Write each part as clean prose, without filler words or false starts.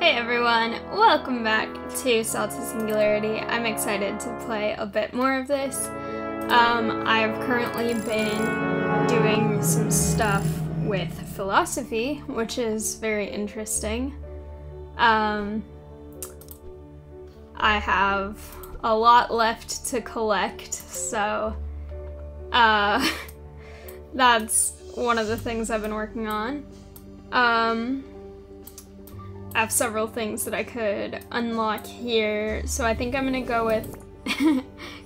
Hey everyone, welcome back to Singularity. I'm excited to play a bit more of this. I've currently been doing some stuff with philosophy, which is very interesting. I have a lot left to collect, so that's one of the things I've been working on. I have several things that I could unlock here, so I think I'm gonna go with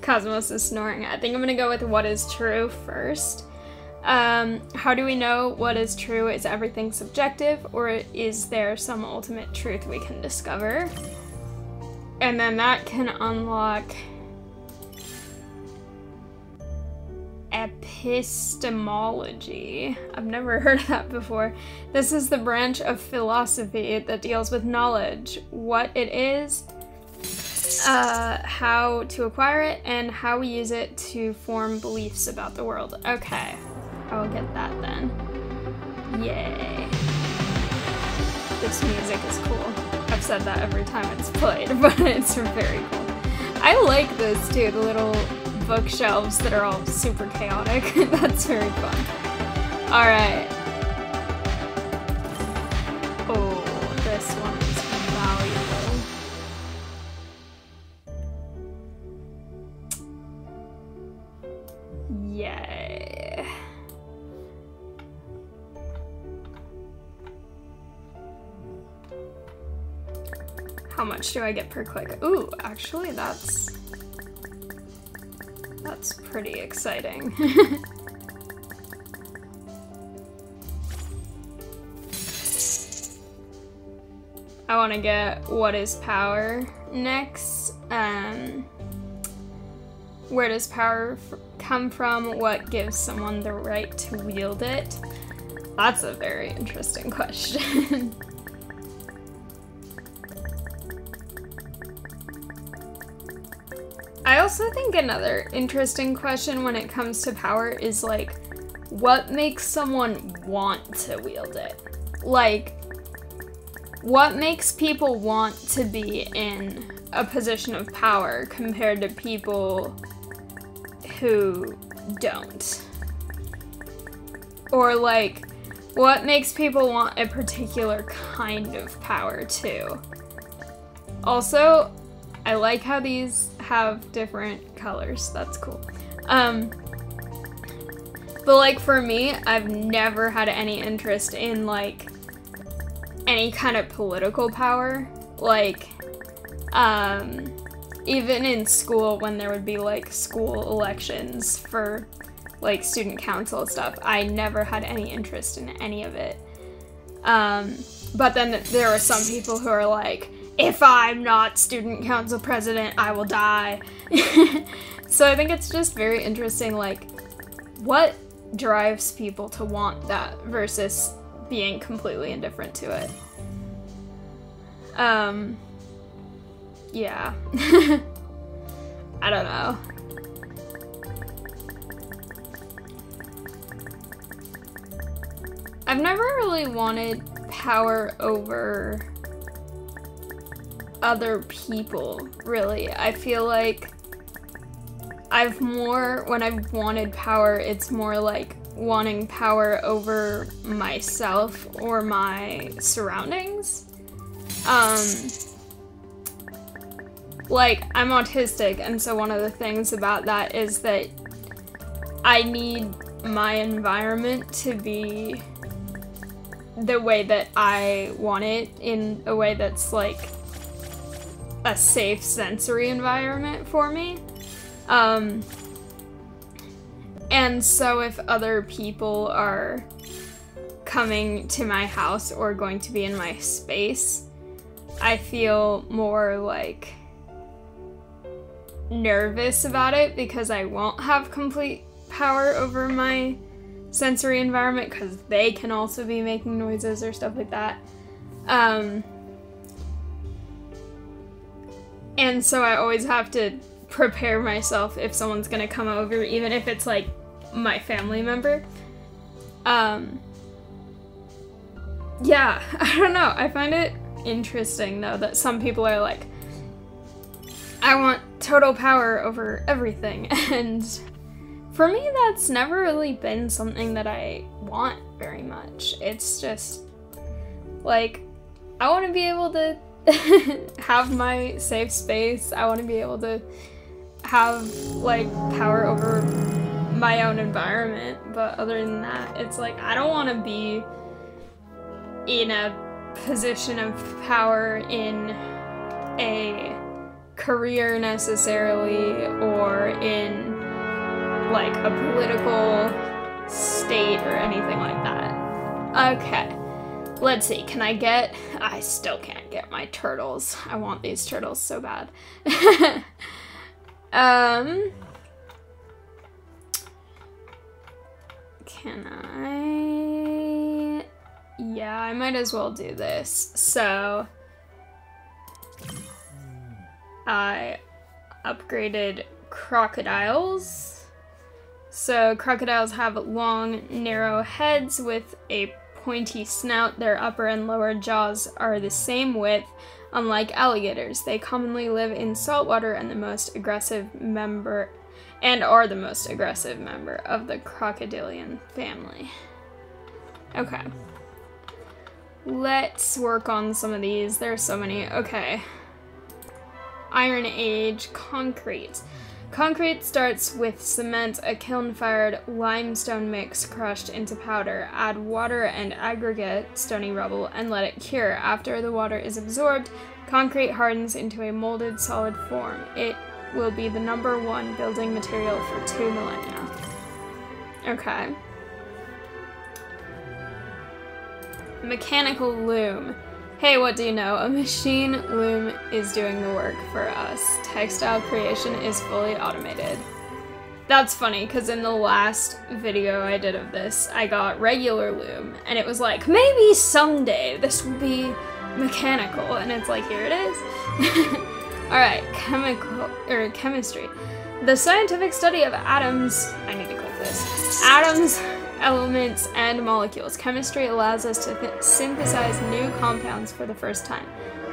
Cosmos is snoring. I think I'm gonna go with what is true first. How do we know what is true? Is everything subjective, or is there some ultimate truth we can discover? And then that can unlock epistemology. I've never heard of that before. This is the branch of philosophy that deals with knowledge, what it is, how to acquire it, and how we use it to form beliefs about the world. Okay, I'll get that then. Yay. This music is cool. I've said that every time it's played, but it's very cool. I like this too, the little bookshelves that are all super chaotic. That's very fun. Alright. Oh, this one is valuable. Yay. How much do I get per click? Ooh, actually that's pretty exciting. I want to get what is power next. Where does power come from? What gives someone the right to wield it? That's a very interesting question. I also think another interesting question when it comes to power is, like, what makes someone want to wield it? Like, what makes people want to be in a position of power compared to people who don't? Or, like, what makes people want a particular kind of power too? Also, I like how these have different colors. That's cool. But like for me, I've never had any interest in like any kind of political power. Like, even in school when there would be like school elections for like student council stuff, I never had any interest in any of it. But then there are some people who are like, if I'm not student council president, I will die. So I think it's just very interesting, like, what drives people to want that versus being completely indifferent to it. Yeah. I don't know. I've never really wanted power over other people, really. I feel like when I've wanted power, it's more like wanting power over myself or my surroundings. Like, I'm autistic, and so one of the things about that is that I need my environment to be the way that I want it, in a way that's like a safe sensory environment for me. And so if other people are coming to my house or going to be in my space, I feel more like nervous about it because I won't have complete power over my sensory environment because they can also be making noises or stuff like that. And so I always have to prepare myself if someone's gonna come over, even if it's like my family member. Yeah, I don't know. I find it interesting though that some people are like, I want total power over everything, and for me that's never really been something that I want very much. It's just like, I want to be able to have my safe space. I want to be able to have like power over my own environment, but other than that, it's like I don't want to be in a position of power in a career necessarily, or in like a political state or anything like that. Okay, let's see, can I get, I still can't get my turtles. I want these turtles so bad. Can I, yeah, I might as well do this. So I upgraded crocodiles. So crocodiles have long, narrow heads with a pointy snout. Their upper and lower jaws are the same width. Unlike alligators, they commonly live in saltwater and are the most aggressive member of the crocodilian family. Okay. Let's work on some of these. There's so many. Okay. Iron Age concrete. Concrete starts with cement, a kiln-fired limestone mix crushed into powder. Add water and aggregate stony rubble and let it cure. After the water is absorbed, concrete hardens into a molded solid form. It will be the #1 building material for 2 millennia. Okay. Mechanical loom. Hey, what do you know? A machine loom is doing the work for us. Textile creation is fully automated. That's funny, because in the last video I did of this, I got regular loom, and it was like, maybe someday this will be mechanical, and it's like, here it is. Alright, chemistry. The scientific study of atoms, I need to click this, atoms, elements, and molecules. Chemistry allows us to synthesize new compounds for the first time.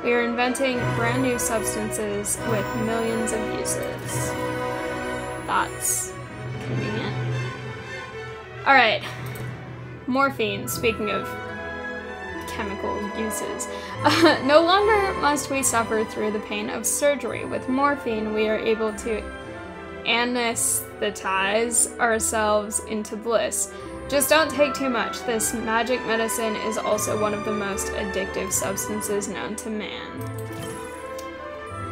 We are inventing brand new substances with millions of uses. That's convenient. Alright, morphine, speaking of chemical uses. No longer must we suffer through the pain of surgery. With morphine, we are able to anesthetize ourselves into bliss. Just don't take too much. This magic medicine is also one of the most addictive substances known to man.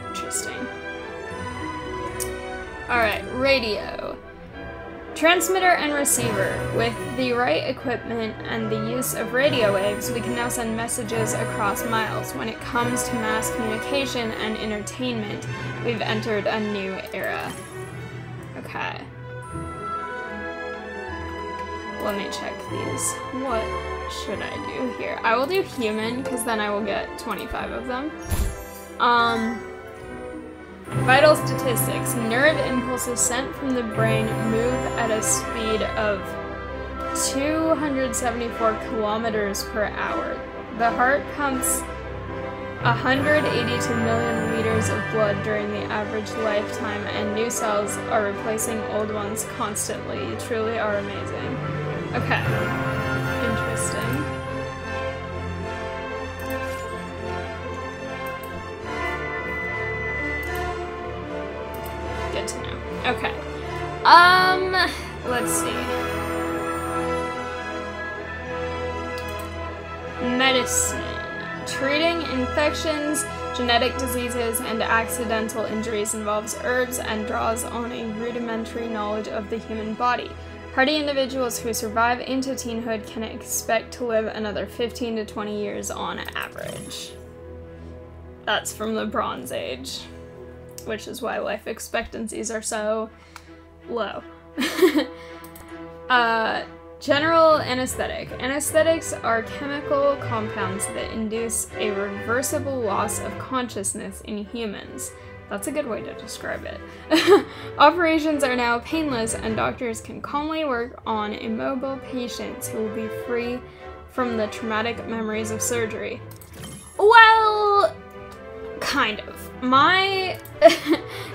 Interesting. Alright, radio. Transmitter and receiver. With the right equipment and the use of radio waves, we can now send messages across miles. When it comes to mass communication and entertainment, we've entered a new era. Okay. Let me check these. What should I do here? I will do human, because then I will get 25 of them. Vital statistics. Nerve impulses sent from the brain move at a speed of 274 kilometers per hour. The heart pumps 182 million liters of blood during the average lifetime, and new cells are replacing old ones constantly. You truly are amazing. Okay. Interesting. Good to know. Okay. Let's see. Medicine. Treating infections, genetic diseases, and accidental injuries involves herbs and draws on a rudimentary knowledge of the human body. Hardy individuals who survive into teenhood can expect to live another 15 to 20 years on average. That's from the Bronze Age, which is why life expectancies are so low. General anesthetic. Anesthetics are chemical compounds that induce a reversible loss of consciousness in humans. That's a good way to describe it. Operations are now painless, and doctors can calmly work on immobile patients who will be free from the traumatic memories of surgery. Well, kind of.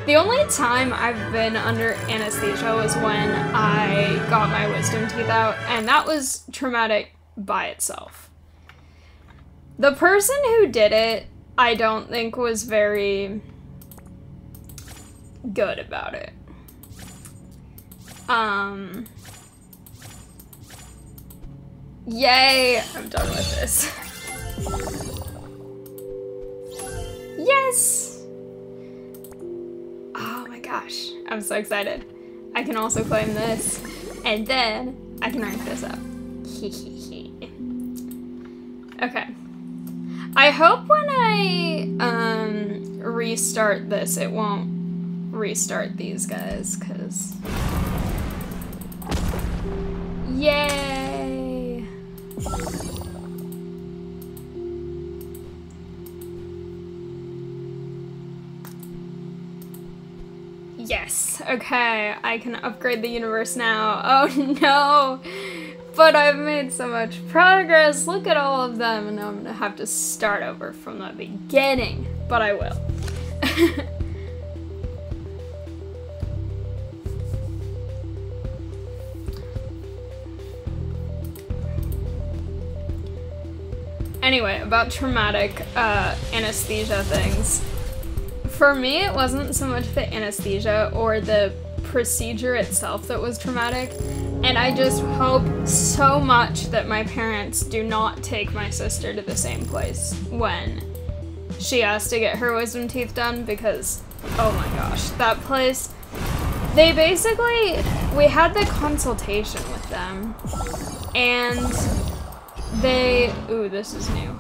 The only time I've been under anesthesia was when I got my wisdom teeth out, and that was traumatic by itself. The person who did it, I don't think was very good about it. Yay! I'm done with this. Yes! Oh my gosh, I'm so excited. I can also claim this, and then I can rank this up. Okay. I hope when I restart this, it won't restart these guys, because... Yay! Yes, okay, I can upgrade the universe now. Oh no! But I've made so much progress, look at all of them, and now I'm gonna have to start over from the beginning. But I will. Anyway, about traumatic anesthesia things. For me, it wasn't so much the anesthesia or the procedure itself that was traumatic, and I just hope so much that my parents do not take my sister to the same place when she has to get her wisdom teeth done, because, oh my gosh, that place, they basically, we had the consultation with them, and they, ooh, this is new.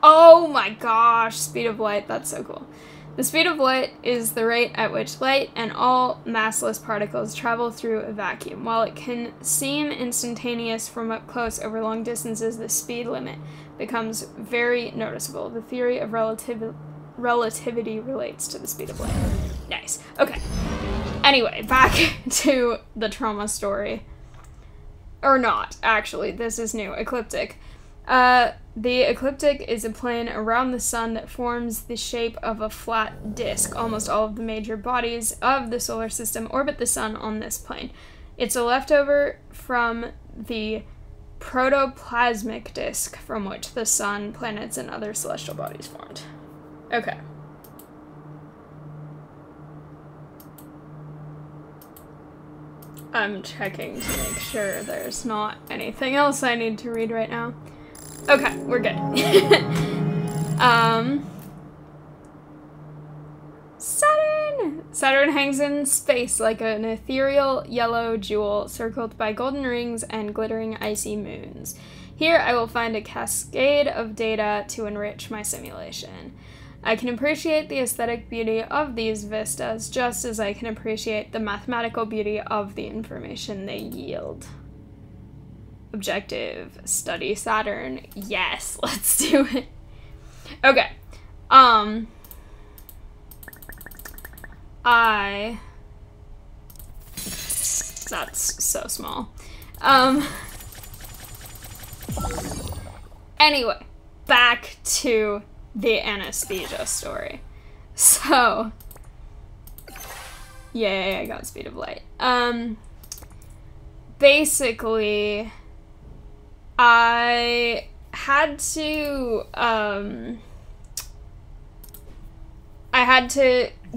Oh my gosh, speed of light, that's so cool. The speed of light is the rate at which light and all massless particles travel through a vacuum. While it can seem instantaneous from up close over long distances, the speed limit becomes very noticeable. The theory of relativity relates to the speed of light. Nice. Okay. Anyway, back to the trauma story. Or not, actually. This is new. Ecliptic. The ecliptic is a plane around the sun that forms the shape of a flat disk. Almost all of the major bodies of the solar system orbit the sun on this plane. It's a leftover from the protoplasmic disk from which the sun, planets, and other celestial bodies formed. Okay. I'm checking to make sure there's not anything else I need to read right now. Okay, we're good. Saturn! Saturn hangs in space like an ethereal yellow jewel circled by golden rings and glittering icy moons. Here I will find a cascade of data to enrich my simulation. I can appreciate the aesthetic beauty of these vistas just as I can appreciate the mathematical beauty of the information they yield. Objective, study Saturn. Yes, let's do it. Okay. That's so small. Anyway, back to the anesthesia story. So, yay, I got speed of light. Basically, I had to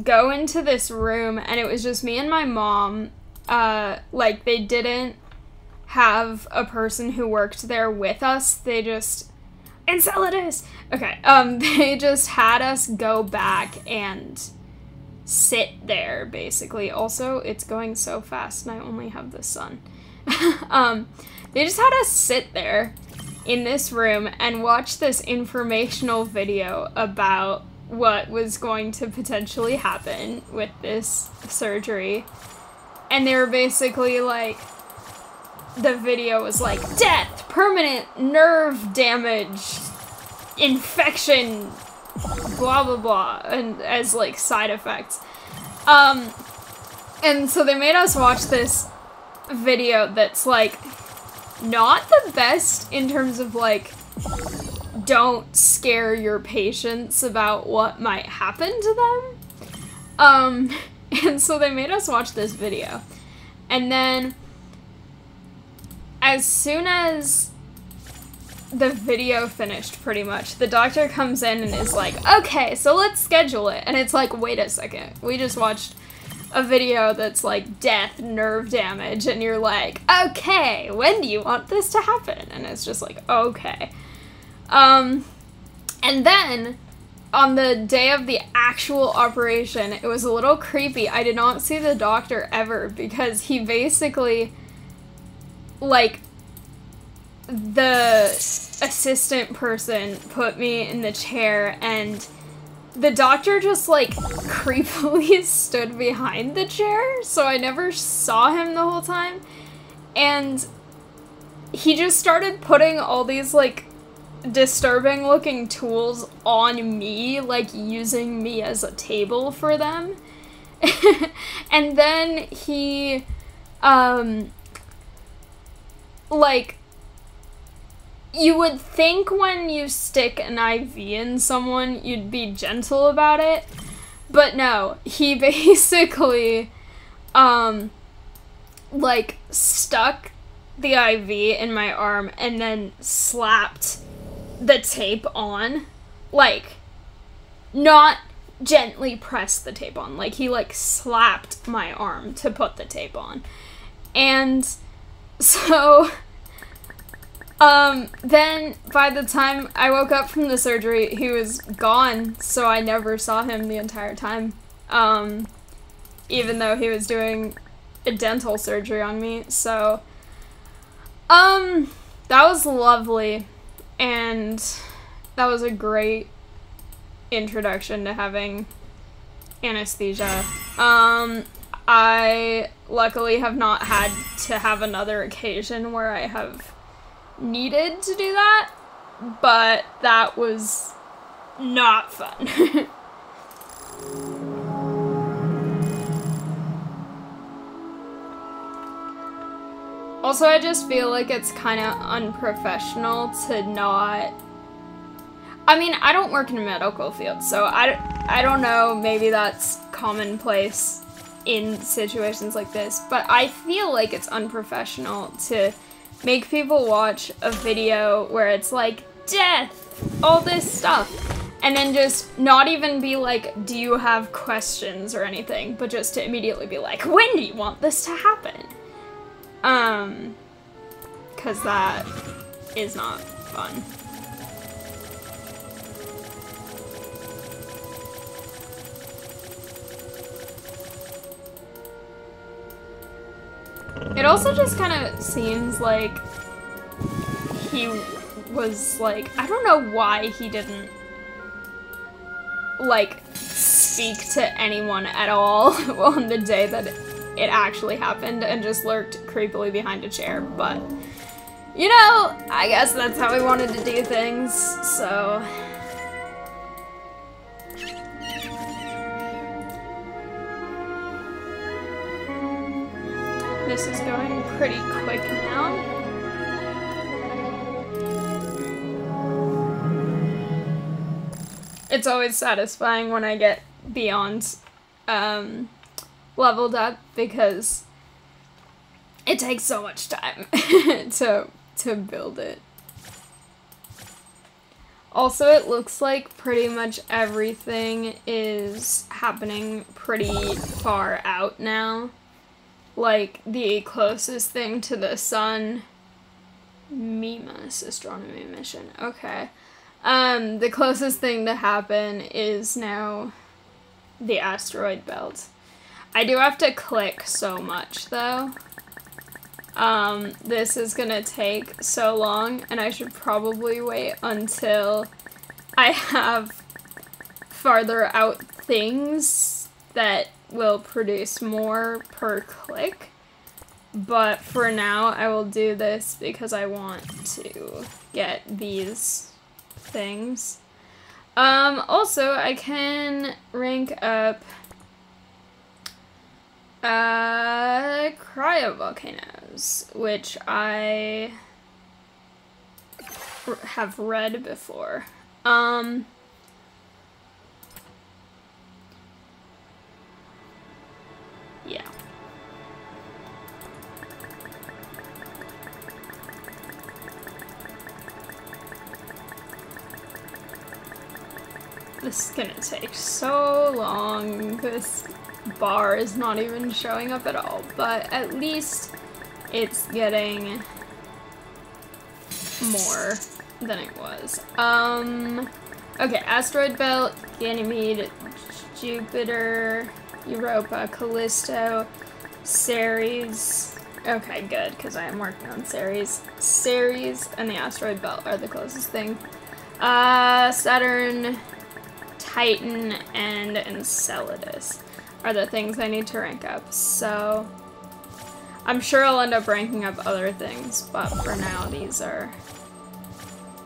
go into this room, and it was just me and my mom. Like, they didn't have a person who worked there with us. They just... Enceladus! Okay, they just had us go back and sit there, basically. Also, it's going so fast, and I only have the sun. They just had us sit there in this room and watch this informational video about what was going to potentially happen with this surgery. And they were basically like, the video was like, death, permanent nerve damage, infection, blah blah blah, and as like side effects. And so they made us watch this video that's like not the best in terms of, like, don't scare your patients about what might happen to them. And so they made us watch this video. And then, as soon as the video finished, pretty much, the doctor comes in and is like, okay, so let's schedule it. And it's like, wait a second, we just watched a video that's like death, nerve damage, and you're like, okay, when do you want this to happen? And it's just like, okay. And then, on the day of the actual operation, it was a little creepy. I did not see the doctor ever, because he basically, like, the assistant person put me in the chair, and the doctor just, like, creepily stood behind the chair, so I never saw him the whole time, and he just started putting all these, like, disturbing looking tools on me, like using me as a table for them. And then he, like, you would think when you stick an IV in someone, you'd be gentle about it, but no, he basically, like, stuck the IV in my arm and then slapped the tape on, like, not gently pressed the tape on, like, he, like, slapped my arm to put the tape on. And so, then by the time I woke up from the surgery, he was gone, so I never saw him the entire time, even though he was doing a dental surgery on me. So, that was lovely. And that was a great introduction to having anesthesia. I luckily have not had to have another occasion where I have needed to do that, but that was not fun. Also, I just feel like it's kind of unprofessional to not... I mean, I don't work in a medical field, so I don't know, maybe that's commonplace in situations like this, but I feel like it's unprofessional to make people watch a video where it's like, death, all this stuff, and then just not even be like, do you have questions or anything, but just to immediately be like, when do you want this to happen? 'Cause that is not fun. It also just kind of seems like he was like, I don't know why he didn't, like, speak to anyone at all on the day that it actually happened and just lurked creepily behind a chair, but, you know, I guess that's how he wanted to do things, so... This is going pretty quick now. It's always satisfying when I get beyond, leveled up, because it takes so much time to build it. Also, it looks like pretty much everything is happening pretty far out now. Like, the closest thing to the sun... Mimas astronomy mission. Okay. The closest thing to happen is now the asteroid belt. I do have to click so much, though. This is gonna take so long, and I should probably wait until I have farther out things that will produce more per click. But for now, I will do this because I want to get these things. Also, I can rank up cryovolcanoes, which I have read before. Yeah. This is gonna take so long. This bar is not even showing up at all, but at least it's getting more than it was. Okay, asteroid belt, Ganymede, Jupiter, Europa, Callisto, Ceres. Okay, good, because I am working on Ceres. Ceres and the asteroid belt are the closest thing. Saturn, Titan, and Enceladus are the things I need to rank up, so I'm sure I'll end up ranking up other things, but for now these are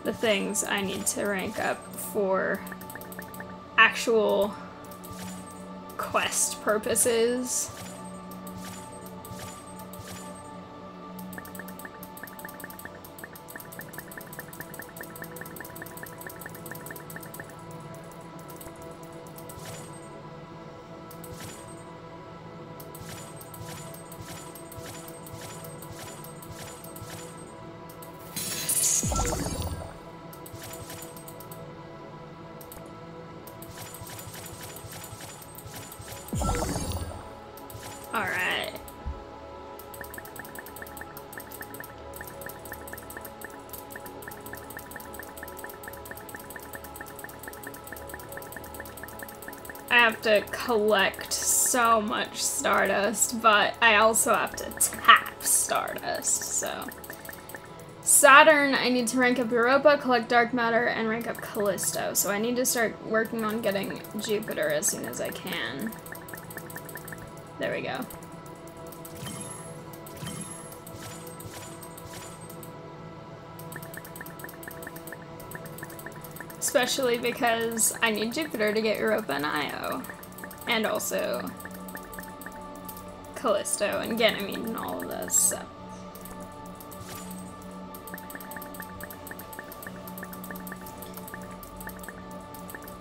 the things I need to rank up for actual quest purposes. Alright. I have to collect so much Stardust, but I also have to tap Stardust, so. Saturn, I need to rank up Europa, collect Dark Matter, and rank up Callisto, so I need to start working on getting Jupiter as soon as I can. There we go. Especially because I need Jupiter to get Europa and Io. And also Callisto and Ganymede and all of this, so.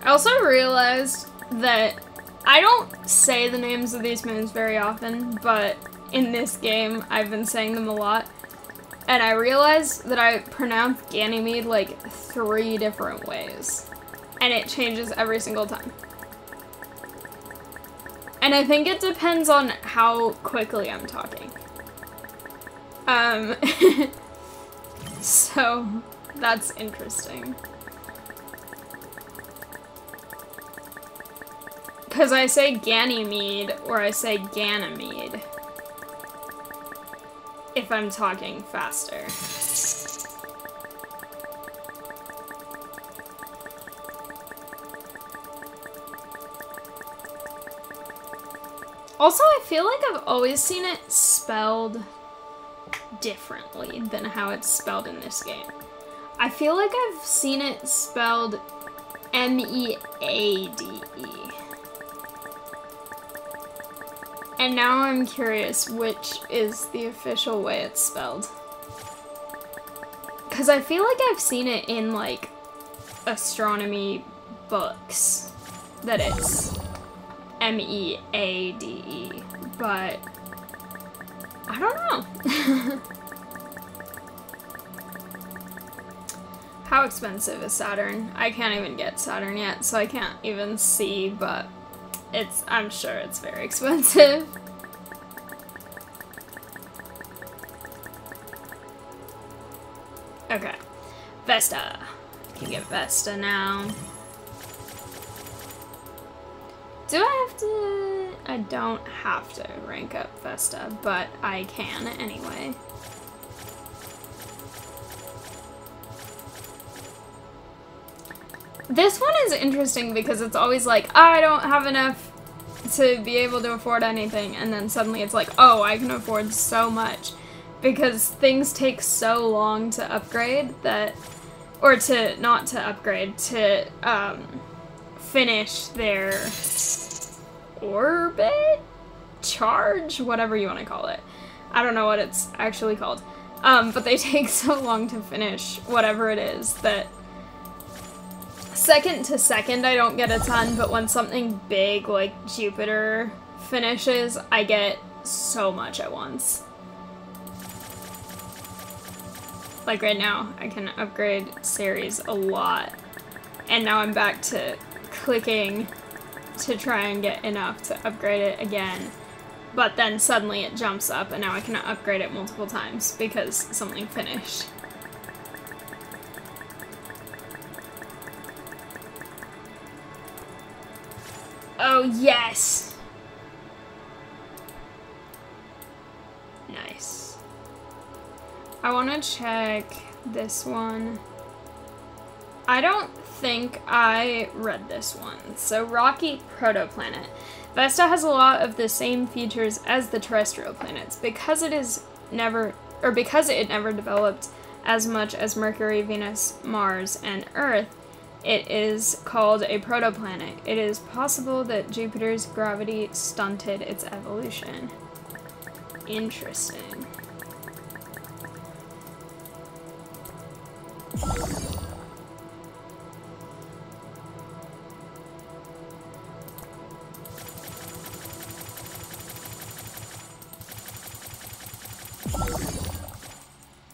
I also realized that I don't say the names of these moons very often, but in this game, I've been saying them a lot. And I realized that I pronounce Ganymede like 3 different ways. And it changes every single time. And I think it depends on how quickly I'm talking. So, that's interesting. Because I say Ganymede, or I say Ganymede, if I'm talking faster. Also, I feel like I've always seen it spelled differently than how it's spelled in this game. I feel like I've seen it spelled M-E-A-D-E. And now I'm curious which is the official way it's spelled. Because I feel like I've seen it in, like, astronomy books that it's M-E-A-D-E, but I don't know. How expensive is Saturn? I can't even get Saturn yet, so I can't even see, but I'm sure it's very expensive. Okay, Vesta. I can get Vesta now. Do I have to? I don't have to rank up Vesta, but I can anyway. This one is interesting because it's always like, I don't have enough to be able to afford anything, and then suddenly it's like, oh, I can afford so much. Because things take so long to upgrade that, or to, not to upgrade, to finish their orbit? Charge? Whatever you want to call it. I don't know what it's actually called. But they take so long to finish whatever it is that second to second I don't get a ton, but when something big like Jupiter finishes, I get so much at once. Like right now, I can upgrade Ceres a lot, and now I'm back to clicking to try and get enough to upgrade it again. But then suddenly it jumps up, and now I can upgrade it multiple times because something finished. Oh, yes! Nice. I want to check this one. I don't think I read this one. So, rocky protoplanet. Vesta has a lot of the same features as the terrestrial planets. Because it never developed as much as Mercury, Venus, Mars, and Earth, it is called a protoplanet. It is possible that Jupiter's gravity stunted its evolution. Interesting.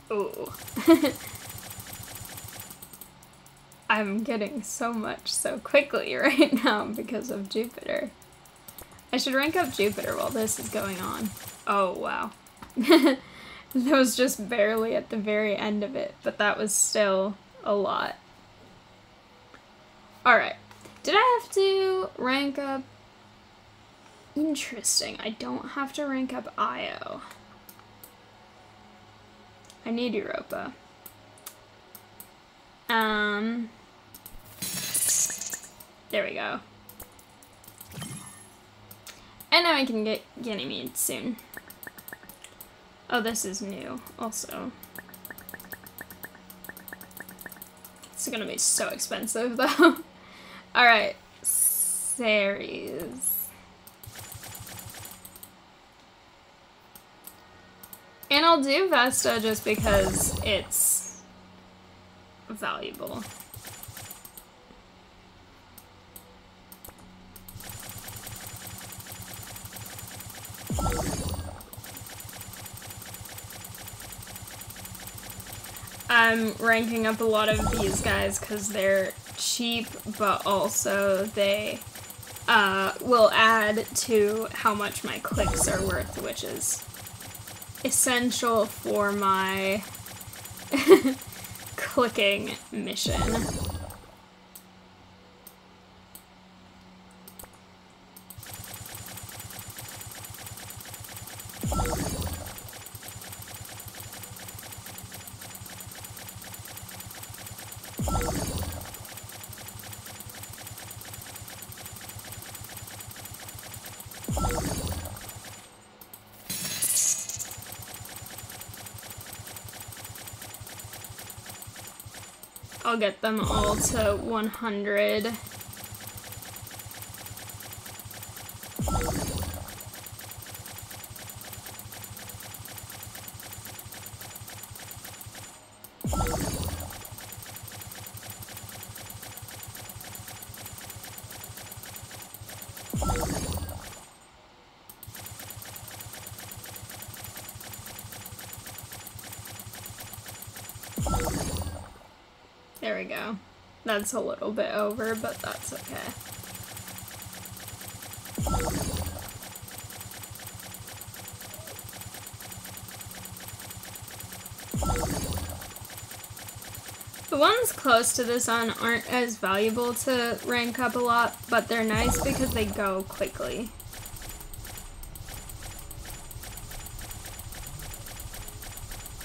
Ooh. I'm getting so much so quickly right now because of Jupiter. I should rank up Jupiter while this is going on. Oh, wow. That was just barely at the very end of it, but that was still a lot. Alright. Did I have to rank up... Interesting. I don't have to rank up Io. I need Europa. There we go. And now I can get Ganymede soon. Oh, this is new, also. It's gonna be so expensive, though. Alright, Ceres. And I'll do Vesta just because it's valuable. I'm ranking up a lot of these guys because they're cheap, but also they will add to how much my clicks are worth, which is essential for my clicking mission. I'll get them all to 100. There we go. That's a little bit over, but that's okay. The ones close to the sun aren't as valuable to rank up a lot, but they're nice because they go quickly.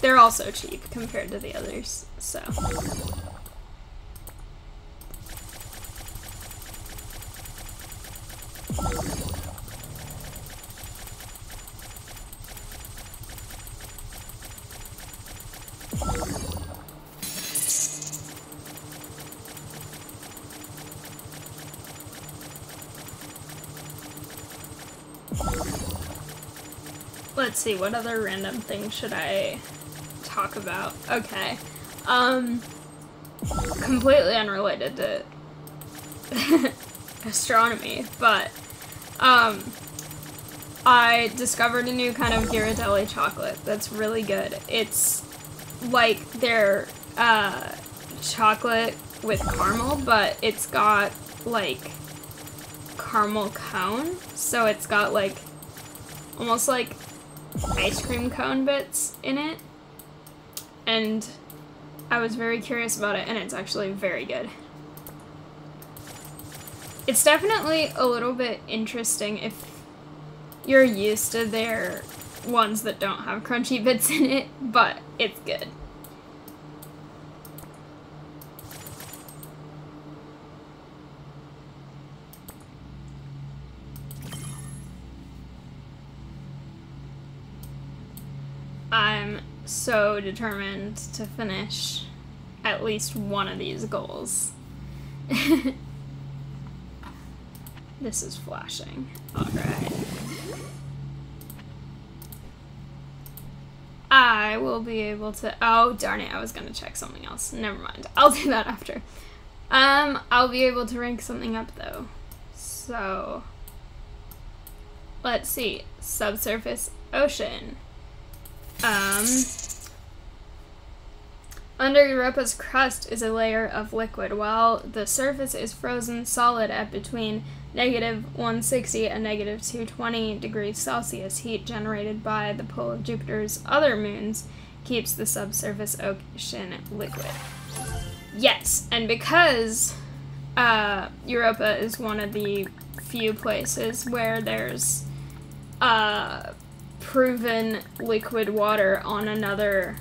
They're also cheap compared to the others, so. Let's see, what other random thing should I talk talk about. Okay. Completely unrelated to astronomy, but, I discovered a new kind of Ghirardelli chocolate that's really good. It's like their, chocolate with caramel, but it's got, like, caramel cone, so it's got, like, almost like ice cream cone bits in it, and I was very curious about it, and it's actually very good. It's definitely a little bit interesting if you're used to their ones that don't have crunchy bits in it, but it's good. I'm so determined to finish at least one of these goals. This is flashing. Alright. I will be able to... Oh, darn it, I was gonna check something else. Never mind. I'll do that after. I'll be able to rank something up, though. So... let's see. Subsurface ocean. Under Europa's crust is a layer of liquid, while the surface is frozen solid at between -160 and -220 degrees Celsius. Heat generated by the pull of Jupiter's other moons keeps the subsurface ocean liquid. Yes, and because Europa is one of the few places where there's proven liquid water on another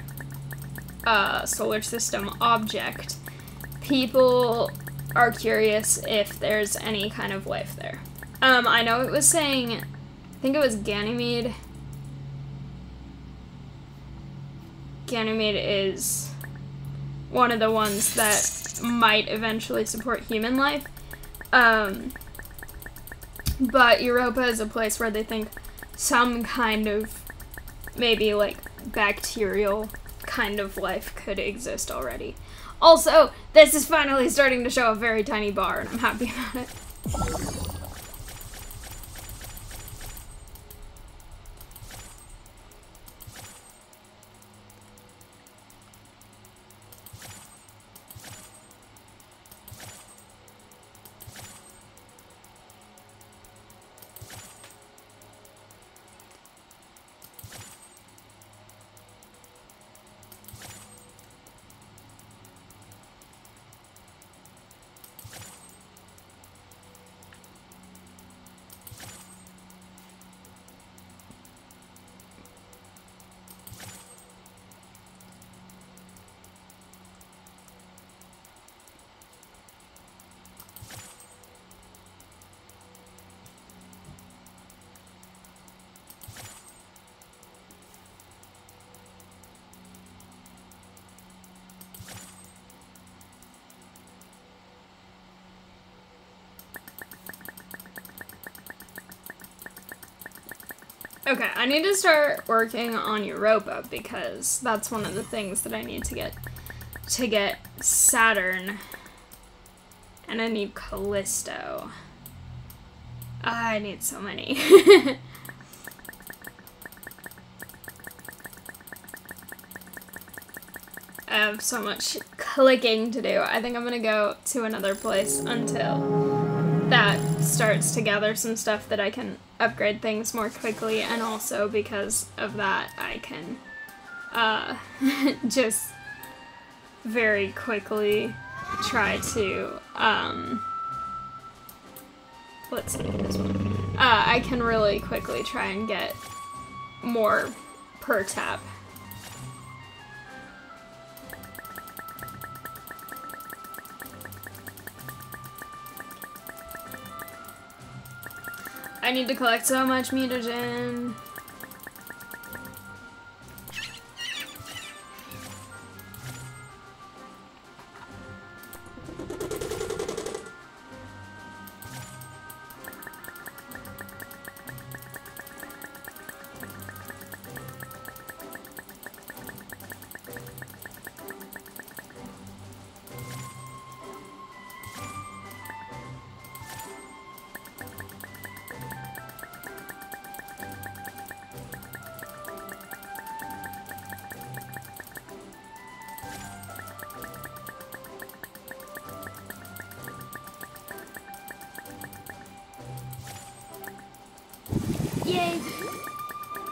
solar system object, people are curious if there's any kind of life there. I know it was saying, I think it was Ganymede. Ganymede is one of the ones that might eventually support human life. But Europa is a place where they think some kind of, maybe like bacterial kind of life could exist already. Also, this is finally starting to show a very tiny bar, and I'm happy about it. Okay, I need to start working on Europa because that's one of the things that I need to get Saturn, and I need Callisto. I need so many. I have so much clicking to do. I think I'm gonna go to another place until that starts to gather some stuff that I can upgrade things more quickly, and also because of that I can just very quickly try to let's see this one. I can really quickly try and get more per tap. I need to collect so much mutagen.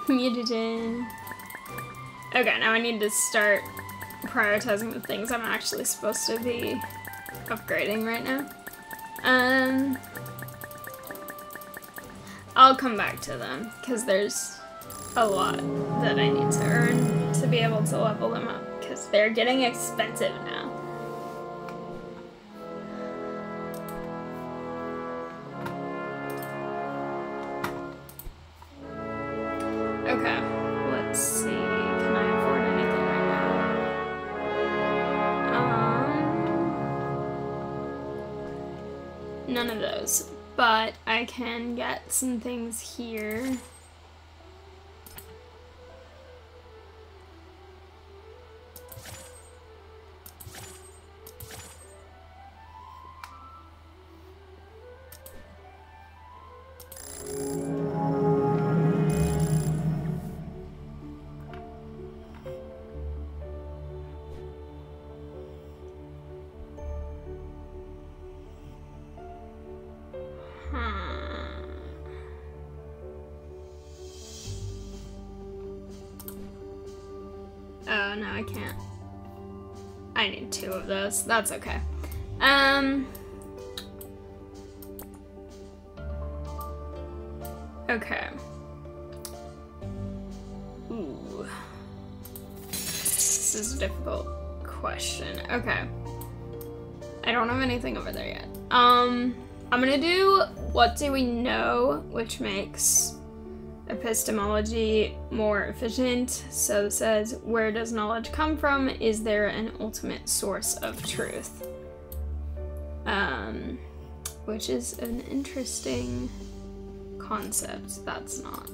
Mutagen. Okay, now I need to start prioritizing the things I'm actually supposed to be upgrading right now. I'll come back to them, because there's a lot that I need to earn to be able to level them up, because they're getting expensive now. Okay, let's see. Can I afford anything right now? None of those, but I can get some things here. Oh, no, I can't. I need 2 of those. That's okay. Okay. Ooh. This is a difficult question. Okay. I don't have anything over there yet. I'm gonna do what do we know, which makes epistemology more efficient. So it says, where does knowledge come from? Is there an ultimate source of truth? Which is an interesting concept. That's not.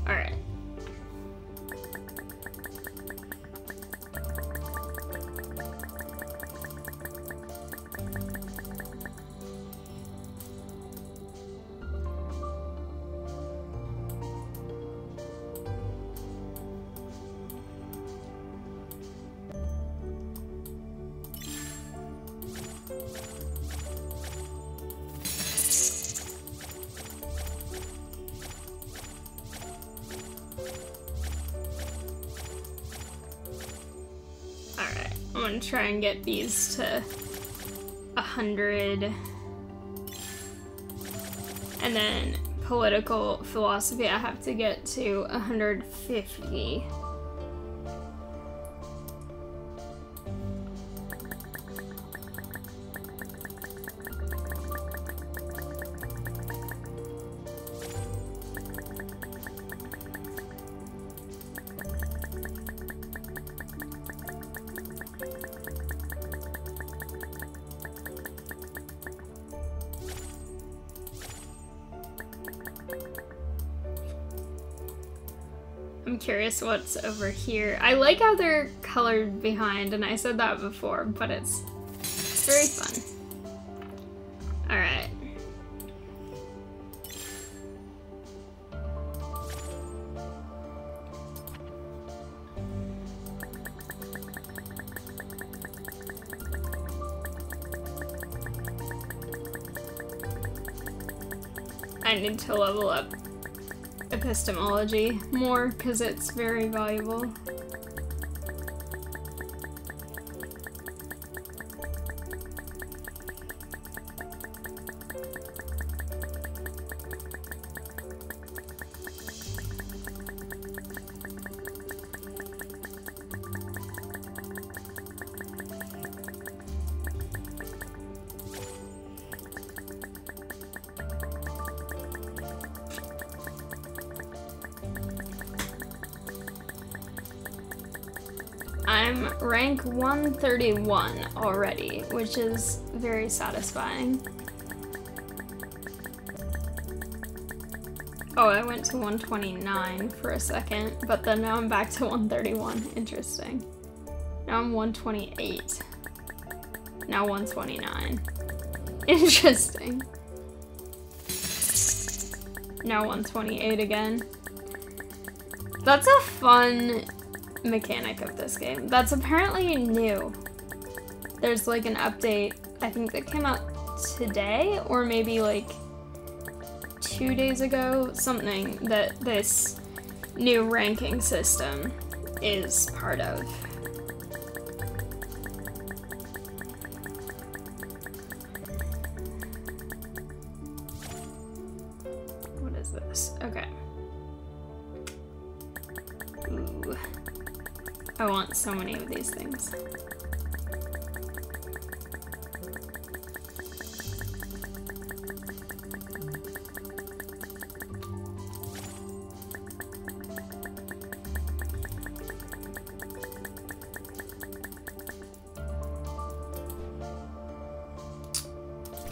All right. I'm gonna try and get these to 100. And then political philosophy, I have to get to 150. I'm curious what's over here. I like how they're colored behind, and I said that before, but it's very fun. Alright. I need to level up epistemology more because it's very valuable. I'm rank 131 already, which is very satisfying. Oh, I went to 129 for a second, but then now I'm back to 131. Interesting. Now I'm 128. Now 129. Interesting. Now 128 again. That's a fun mechanic of this game. That's apparently new. There's like an update, I think that came out today, or maybe like 2 days ago, something that this new ranking system is part of. What is this? Okay. Ooh. I want so many of these things.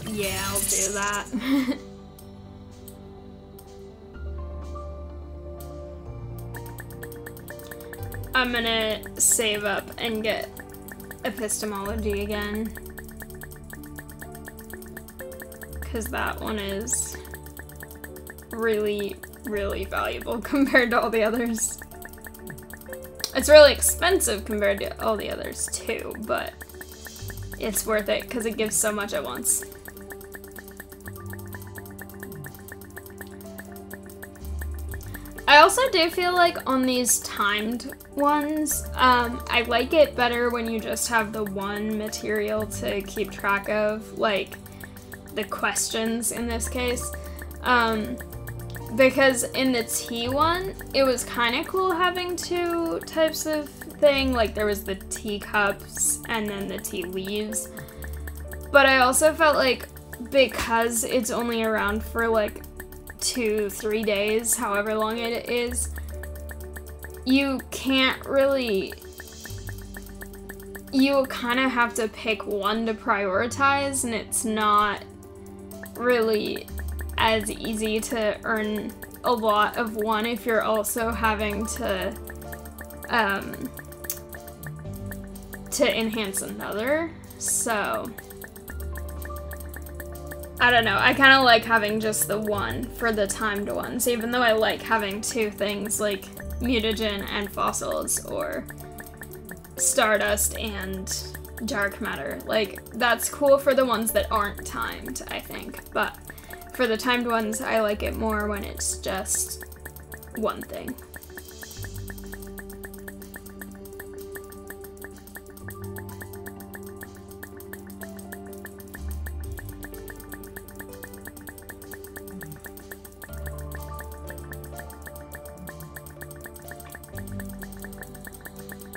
Yeah, I'll do that. I'm gonna save up and get epistemology again, because that one is really, really valuable compared to all the others. It's really expensive compared to all the others too, but it's worth it because it gives so much at once. I also do feel like on these timed ones, I like it better when you just have the one material to keep track of, like the questions in this case. Because in the tea one, it was kind of cool having two types of thing, like there was the teacups and then the tea leaves. But I also felt like because it's only around for like 2-3 days, however long it is, you can't really, you kind of have to pick one to prioritize, and it's not really as easy to earn a lot of one if you're also having to enhance another. So I don't know, I kind of like having just the one for the timed ones, even though I like having two things like mutagen and fossils, or stardust and dark matter. Like, that's cool for the ones that aren't timed, I think, but for the timed ones, I like it more when it's just one thing.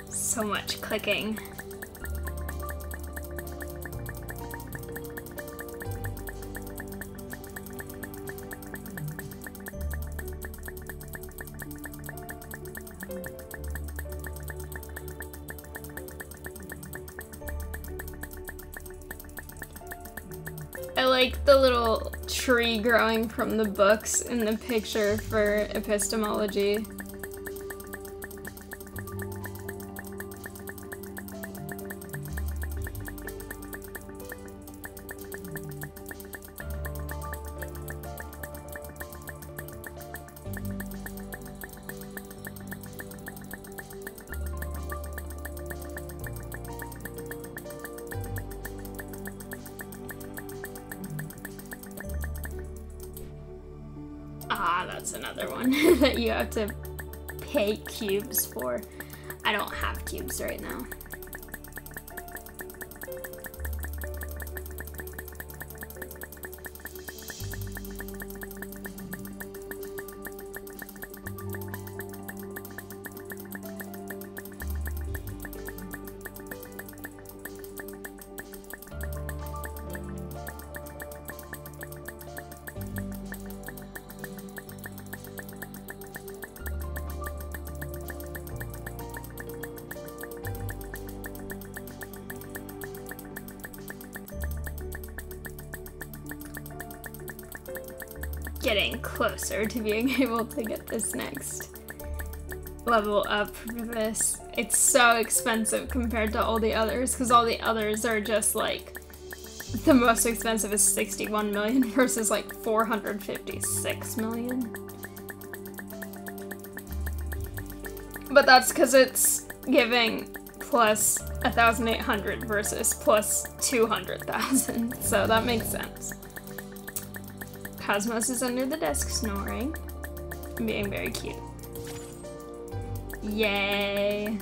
So much clicking. I like the little tree growing from the books in the picture for epistemology. Ah, that's another one that you have to pay cubes for. I don't have cubes right now. Getting closer to being able to get this next level up for this. It's so expensive compared to all the others, because all the others are just like, the most expensive is 61 million versus like 456 million. But that's because it's giving plus 1,800 versus plus 200,000, so that makes sense. Okay. Cosmos is under the desk snoring. Being very cute. Yay.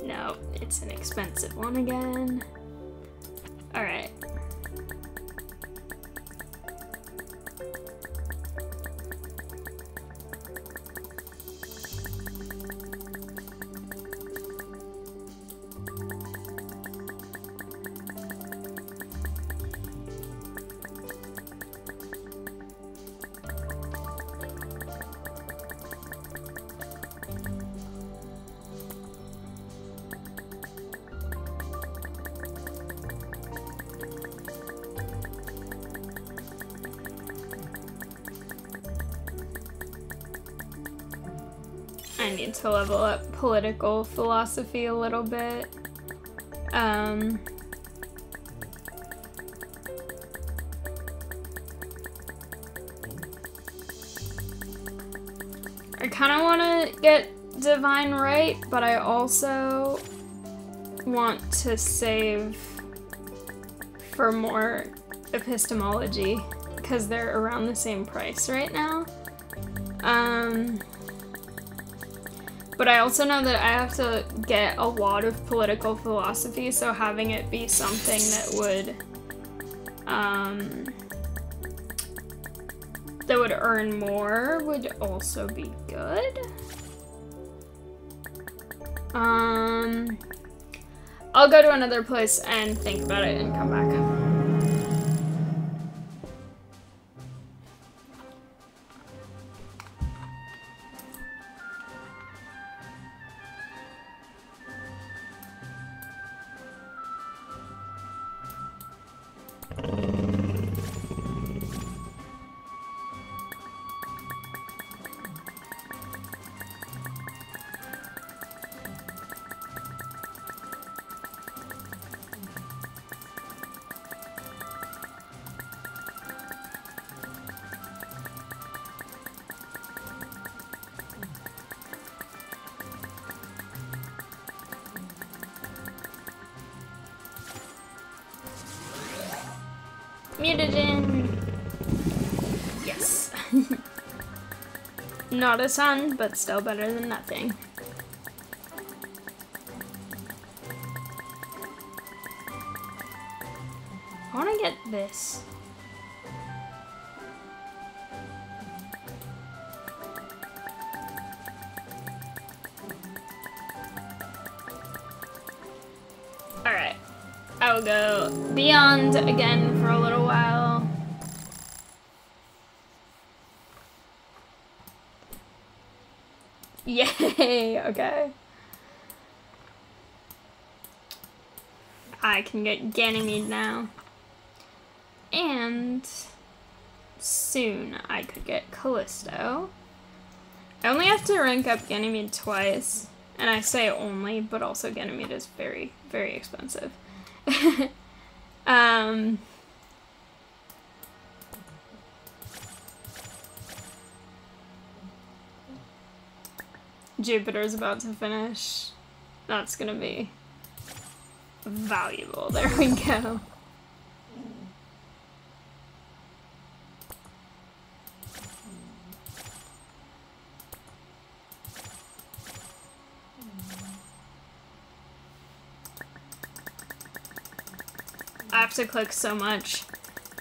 No, it's an expensive one again. Alright. I need to level up political philosophy a little bit. I kind of want to get divine right, but I also want to save for more epistemology because they're around the same price right now. But I also know that I have to get a lot of political philosophy, so having it be something that would earn more would also be good. I'll go to another place and think about it and come back. Mutagen! Yes. Not a sun, but still better than nothing. I want to get this. Alright. I will go beyond again for a little while. Yay! Okay. I can get Ganymede now. And soon I could get Callisto. I only have to rank up Ganymede twice. And I say only, but also Ganymede is very, very expensive. Jupiter's about to finish. That's gonna be valuable. There we go. I have to click so much,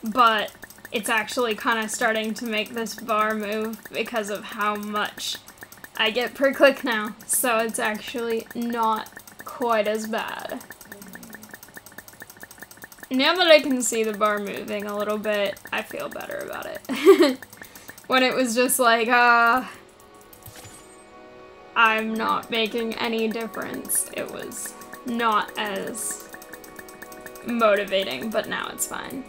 but it's actually kind of starting to make this bar move because of how much I get per click now, so it's actually not quite as bad. Now that I can see the bar moving a little bit, I feel better about it. When it was just like, I'm not making any difference, it was not as motivating, but now it's fine.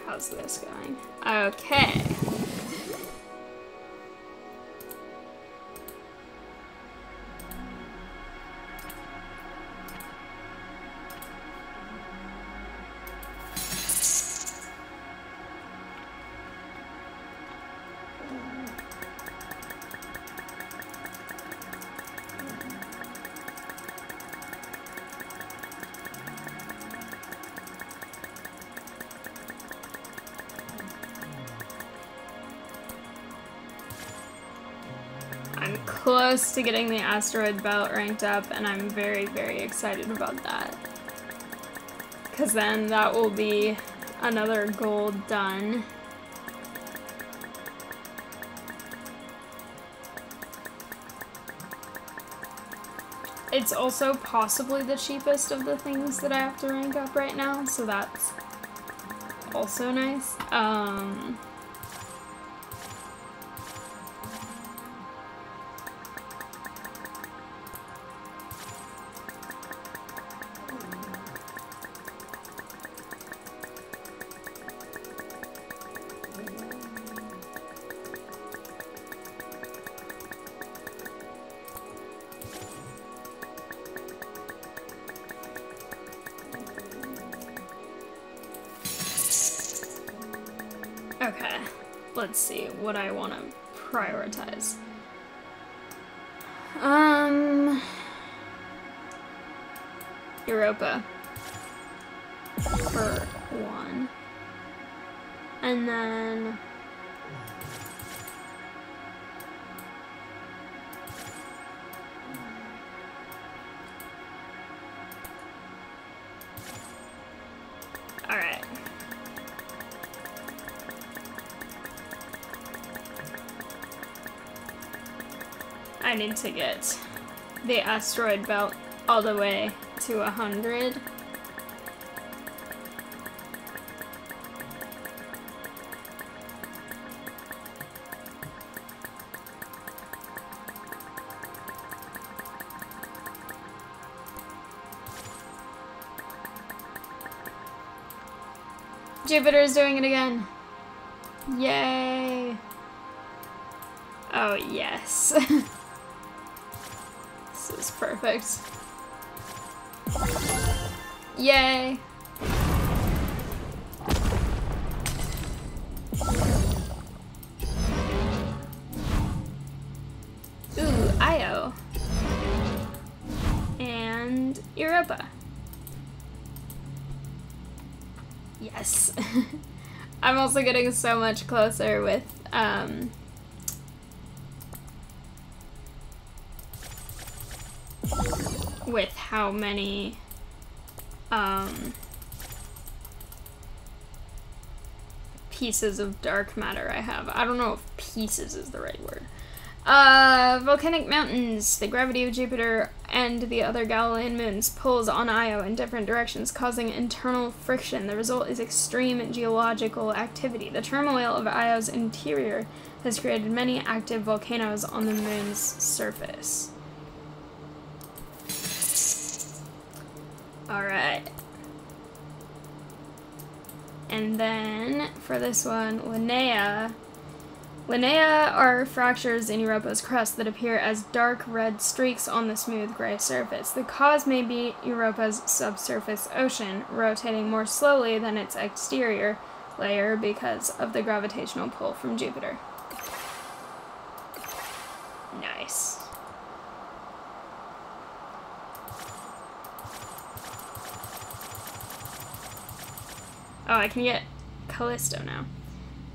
How's this going? Okay. close to getting the asteroid belt ranked up, and I'm very, very excited about that. Because then that will be another goal done. It's also possibly the cheapest of the things that I have to rank up right now, so that's also nice. Okay, let's see what I want to prioritize. Europa for 1. And then alright. I need to get the asteroid belt all the way to 100. Jupiter's doing it again. Yay. Oh, yes. This is perfect. Yay. Ooh, Io. And Europa. Yes. I'm also getting so much closer with how many pieces of dark matter I have. I don't know if pieces is the right word. Volcanic mountains. The gravity of Jupiter and the other Galilean moons pulls on Io in different directions, causing internal friction. The result is extreme geological activity. The turmoil of Io's interior has created many active volcanoes on the moon's surface. Alright. And then, for this one, Linnea. Linnea are fractures in Europa's crust that appear as dark red streaks on the smooth gray surface. The cause may be Europa's subsurface ocean, rotating more slowly than its exterior layer because of the gravitational pull from Jupiter. Nice. Oh, I can get Callisto now.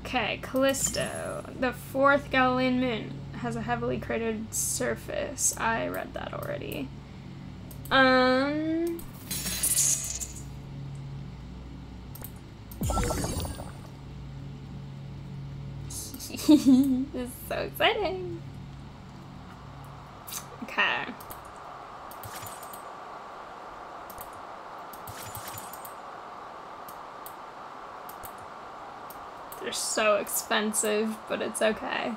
Okay, Callisto. The 4th Galilean moon has a heavily cratered surface. I read that already. This is so exciting. Okay. They're so expensive, but it's okay.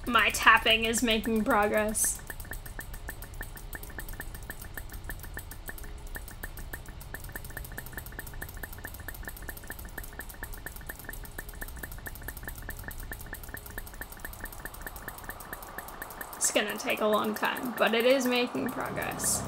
My tapping is making progress. It's gonna take a long time, but it is making progress.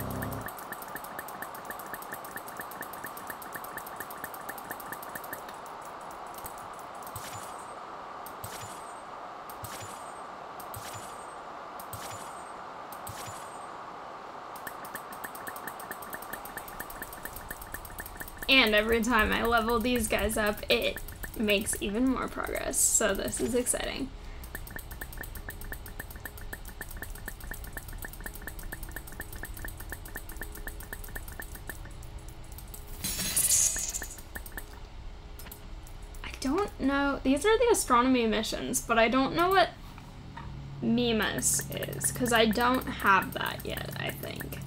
And every time I level these guys up, it makes even more progress. So this is exciting. I don't know. These are the astronomy missions, but I don't know what Mimas is, because I don't have that yet, I think.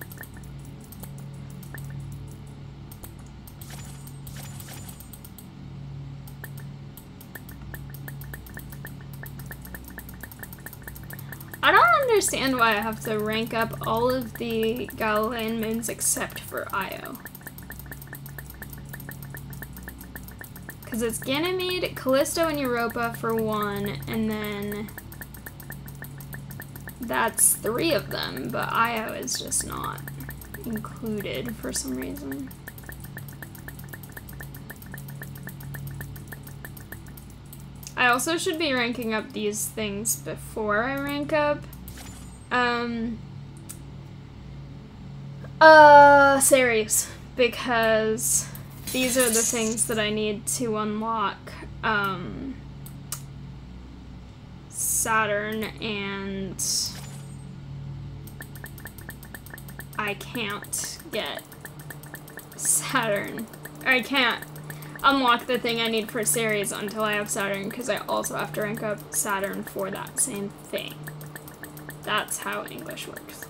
I don't understand why I have to rank up all of the Galilean moons except for Io. Because it's Ganymede, Callisto, and Europa for one, and then that's 3 of them, but Io is just not included for some reason. I also should be ranking up these things before I rank up Ceres, because these are the things that I need to unlock Saturn, and I can't get Saturn. I can't unlock the thing I need for Ceres until I have Saturn, because I also have to rank up Saturn for that same thing. That's how English works.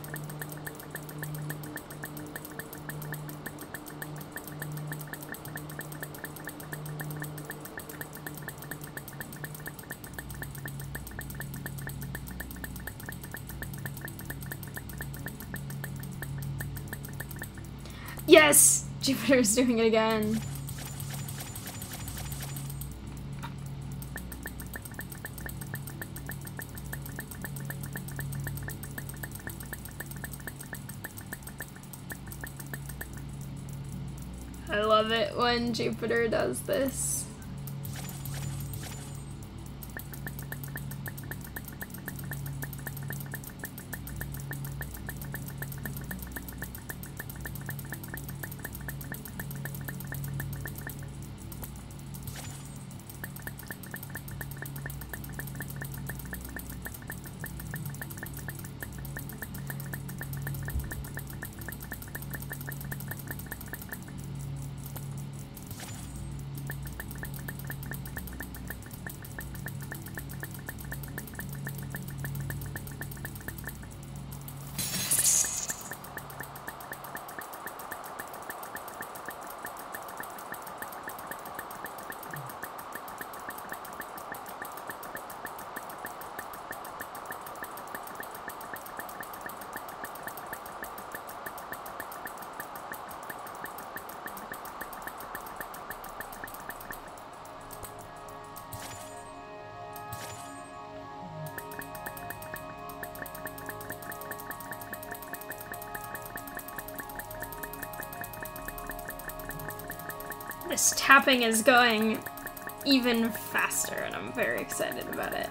Yes! Jupiter's doing it again. I love it when Jupiter does this. This tapping is going even faster, and I'm very excited about it.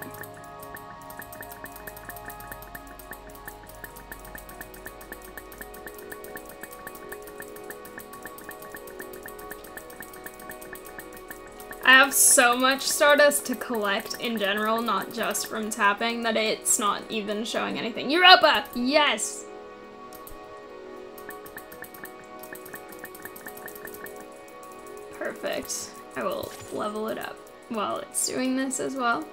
I have so much Stardust to collect in general, not just from tapping, that it's not even showing anything. Europa! Yes! Perfect. I will level it up while it's doing this as well.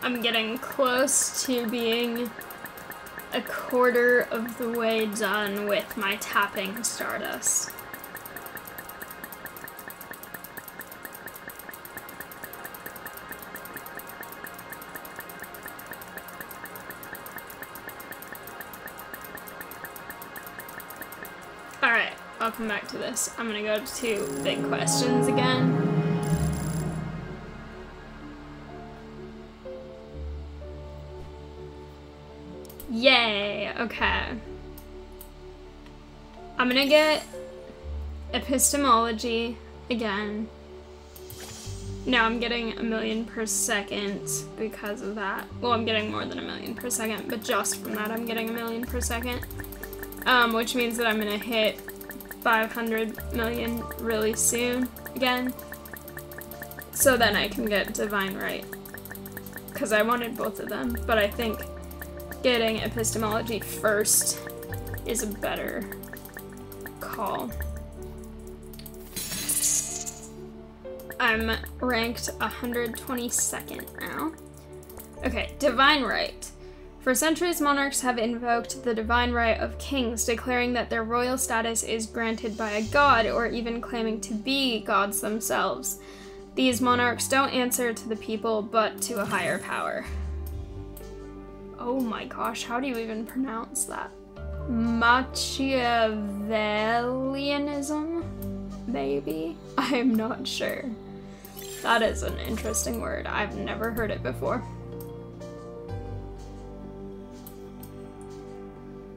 I'm getting close to being a quarter of the way done with my tapping Stardust. Alright, I'll come back to this. I'm gonna go to big questions again. Yay, okay. I'm gonna get epistemology again. No, I'm getting 1,000,000 per second because of that. Well, I'm getting more than 1,000,000 per second, but just from that I'm getting 1,000,000 per second. Which means that I'm gonna hit 500 million really soon again. So then I can get Divine Right. Because I wanted both of them, but I think getting epistemology first is a better call. I'm ranked 122nd now. Okay, Divine Right. For centuries, monarchs have invoked the divine right of kings, declaring that their royal status is granted by a god, or even claiming to be gods themselves. These monarchs don't answer to the people, but to a higher power. Oh my gosh, how do you even pronounce that? Machiavellianism? Maybe? I'm not sure. That is an interesting word. I've never heard it before.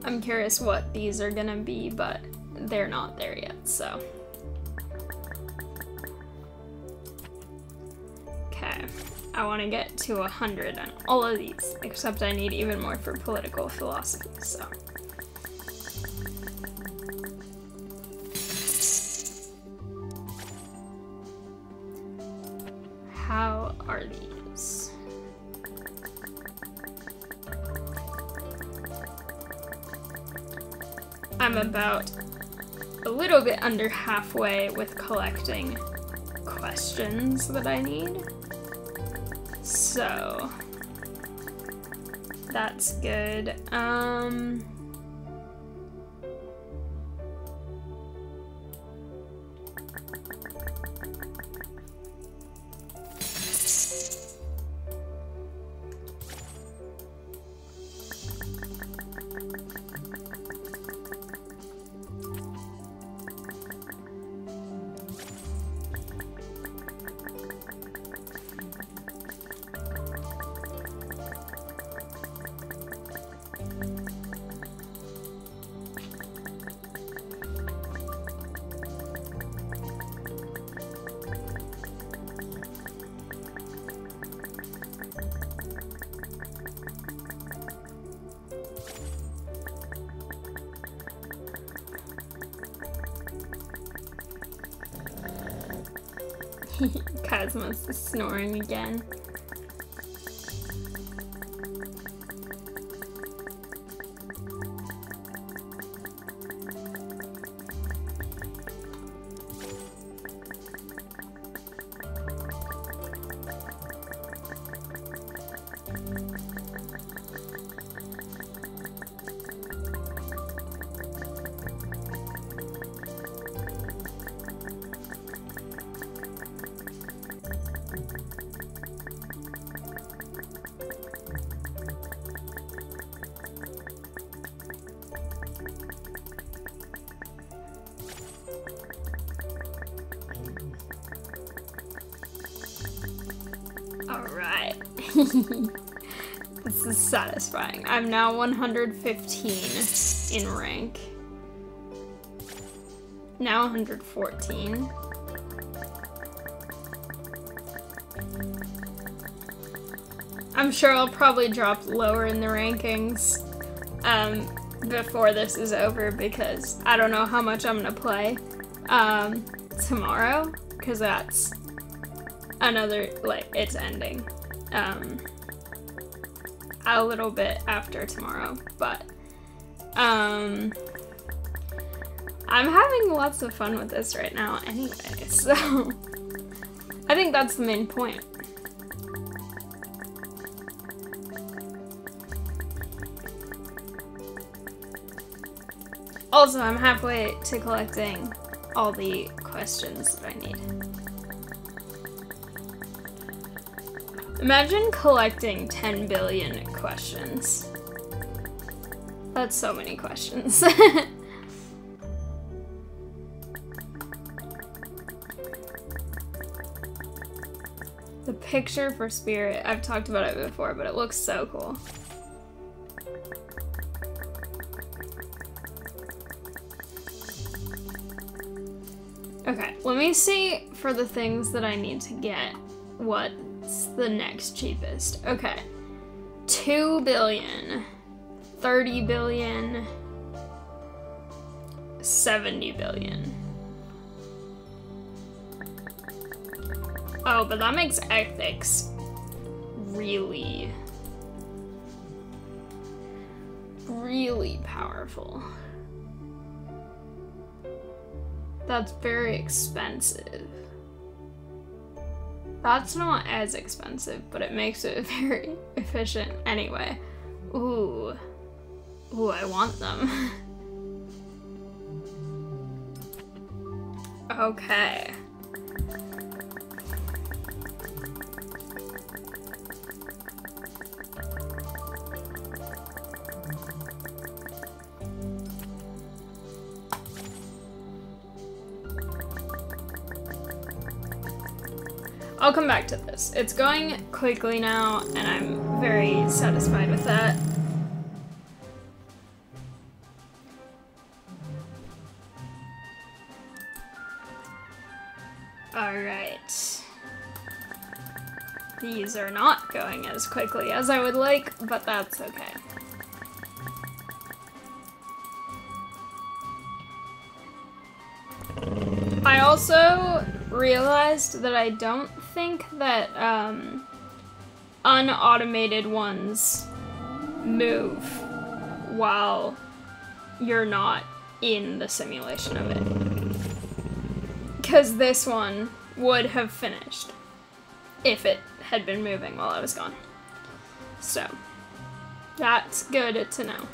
I'm curious what these are gonna be, but they're not there yet, so. Okay, I wanna get to 100 on all of these, except I need even more for political philosophy, so. How are these? I'm about a little bit under halfway with collecting questions that I need. So that's good. Cosmos is snoring again. Alright. This is satisfying. I'm now 115 in rank. Now 114. I'm sure I'll probably drop lower in the rankings before this is over because I don't know how much I'm gonna play tomorrow, because that's another, like, it's ending a little bit after tomorrow, but I'm having lots of fun with this right now anyway, so I think that's the main point. Also, I'm halfway to collecting all the questions that I need. Imagine collecting 10 billion questions. That's so many questions. The picture for Spirit, I've talked about it before, but it looks so cool. Okay, let me see for the things that I need to get what's the next cheapest. Okay, 2 billion, 30 billion, 70 billion. Oh, but that makes ethics really, really powerful. That's very expensive. That's not as expensive, but it makes it very efficient anyway. Ooh. Ooh, I want them. Okay. I'll come back to this. It's going quickly now, and I'm very satisfied with that. Alright. These are not going as quickly as I would like, but that's okay. I also realized that I don't think that unautomated ones move while you're not in the simulation of it. Because this one would have finished if it had been moving while I was gone. So, that's good to know.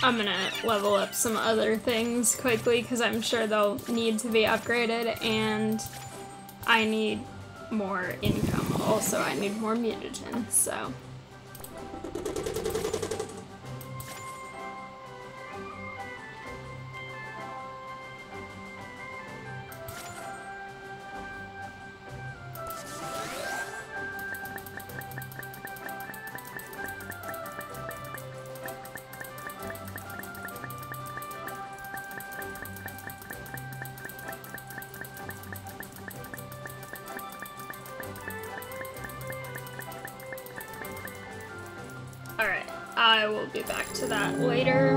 I'm gonna level up some other things quickly because I'm sure they'll need to be upgraded, and I need more income. Also, I need more mutagens, so. Alright, I will be back to that later.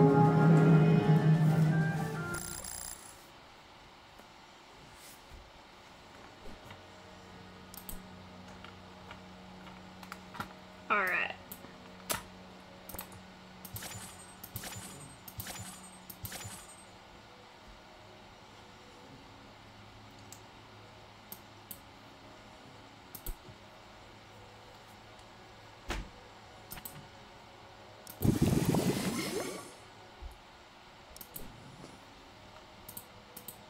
Alright.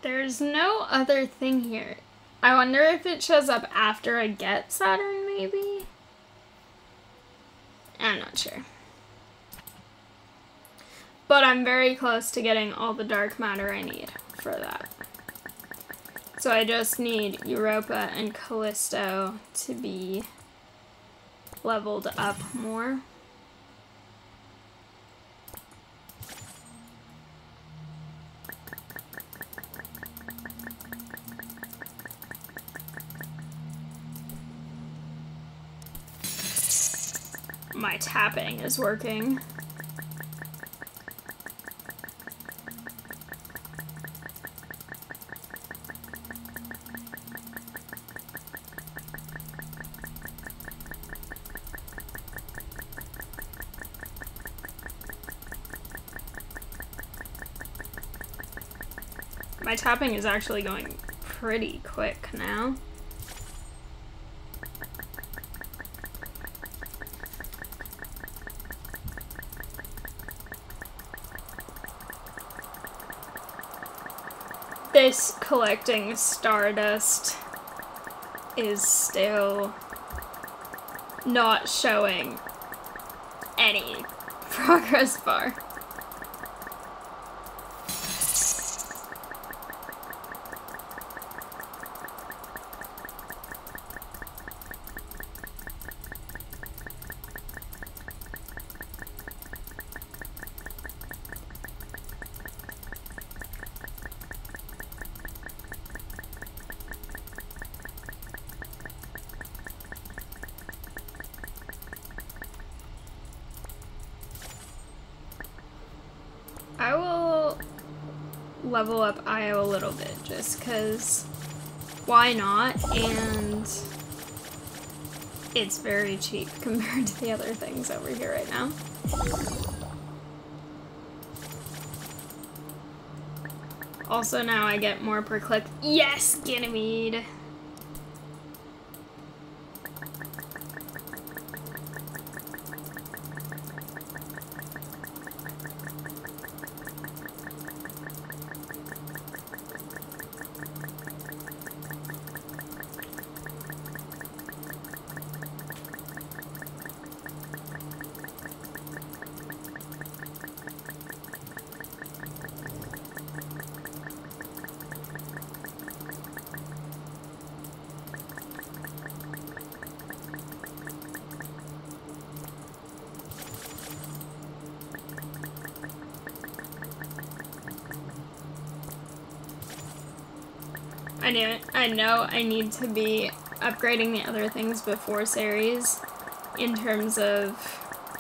There's no other thing here. I wonder if it shows up after I get Saturn, maybe? I'm not sure. But I'm very close to getting all the dark matter I need for that. So I just need Europa and Callisto to be leveled up more. my tapping is working. My tapping is actually going pretty quick now. This collecting stardust is still not showing any progress bar. I will level up IO a little bit just because why not, and it's very cheap compared to the other things over here right now. Also now I get more per click. Yes, Ganymede! I know I need to be upgrading the other things before series in terms of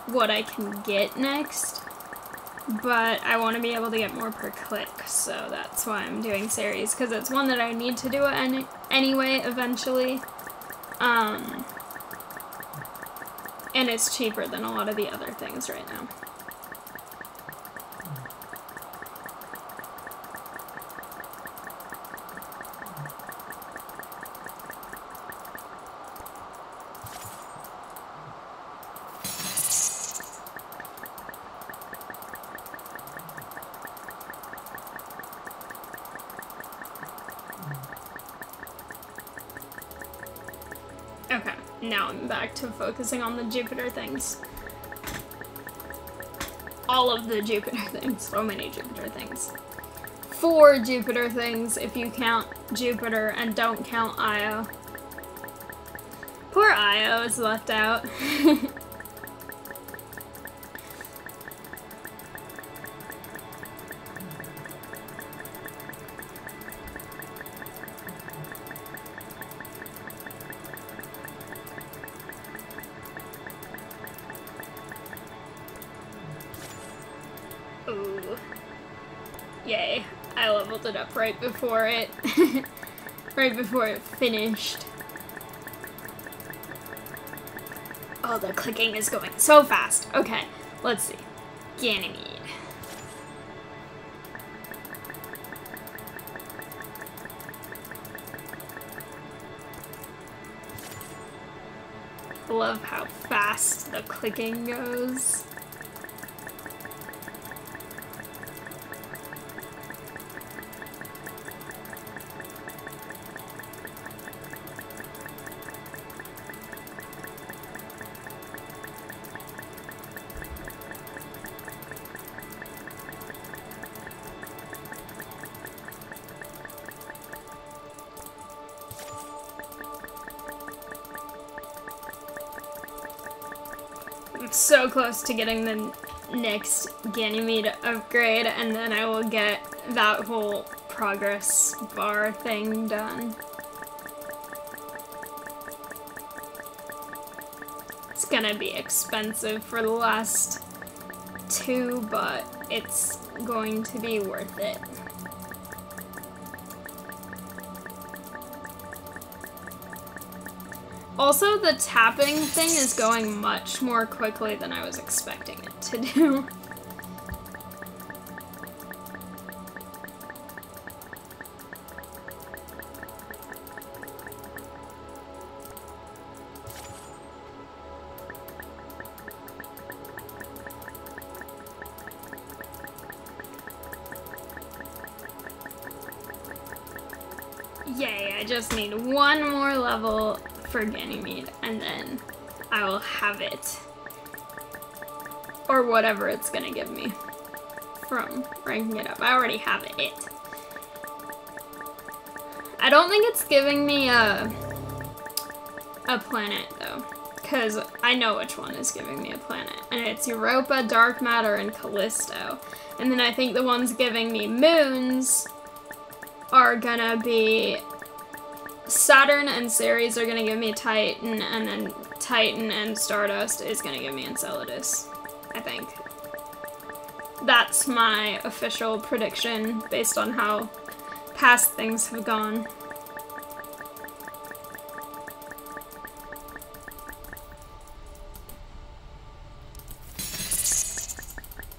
what I can get next, but I want to be able to get more per click, so that's why I'm doing series, because it's one that I need to do anyway eventually, and it's cheaper than a lot of the other things right now. Okay, now I'm back to focusing on the Jupiter things. All of the Jupiter things. So many Jupiter things. 4 Jupiter things if you count Jupiter and don't count Io. Poor Io is left out. Ooh. Yay. I leveled it up right before it right before it finished. Oh, the clicking is going so fast. Okay, let's see. Ganymede. Love how fast the clicking goes. So close to getting the next Ganymede upgrade, and then I will get that whole progress bar thing done. It's gonna gonna be expensive for the last two, but it's going to be worth it. Also, the tapping thing is going much more quickly than I was expecting it to do. Yay, I just need one more level for Ganymede, and then I will have it. Or whatever it's gonna give me from ranking it up. I already have it. I don't think it's giving me a planet, though, because I know which one is giving me a planet, and it's Europa, Dark Matter, and Callisto. And then I think the ones giving me moons are gonna be Saturn and Ceres are gonna give me Titan, and then Titan and Stardust is gonna give me Enceladus, I think. That's my official prediction based on how past things have gone.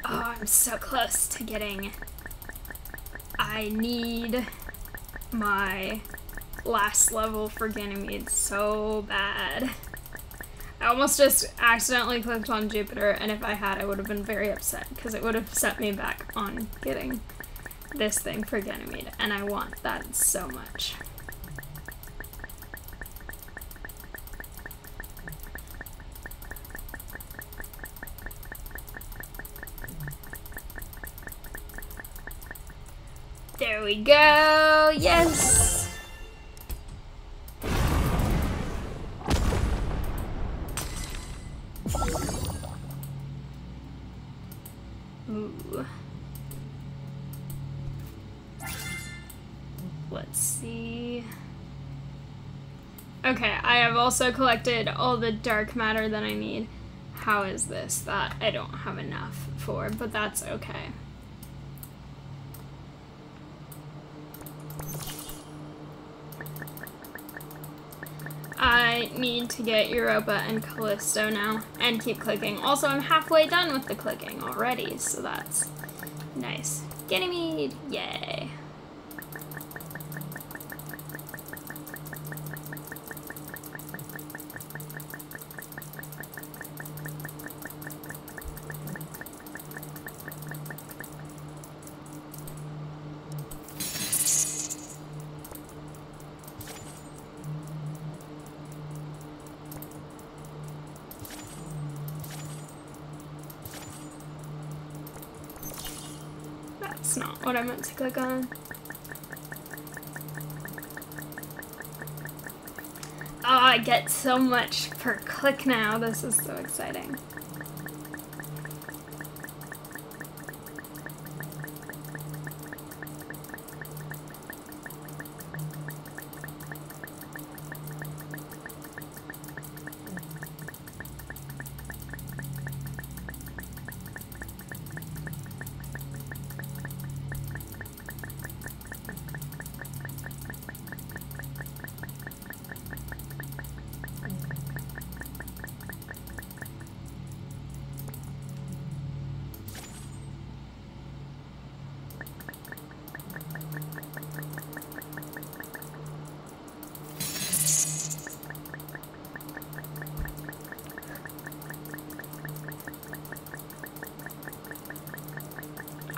Oh, I'm so close to getting... I need my last level for Ganymede so bad. I almost just accidentally clicked on Jupiter, and if I had, I would have been very upset, because it would have set me back on getting this thing for Ganymede, and I want that so much. There we go! Yes! Ooh. Let's see. Okay, I have also collected all the dark matter that I need. How is this? That I don't have enough for, but that's okay. I need to get Europa and Callisto now, and keep clicking. Also, I'm halfway done with the clicking already, so that's nice. Ganymede! Yay! That's not what I meant to click on. Oh, I get so much per click now. This is so exciting.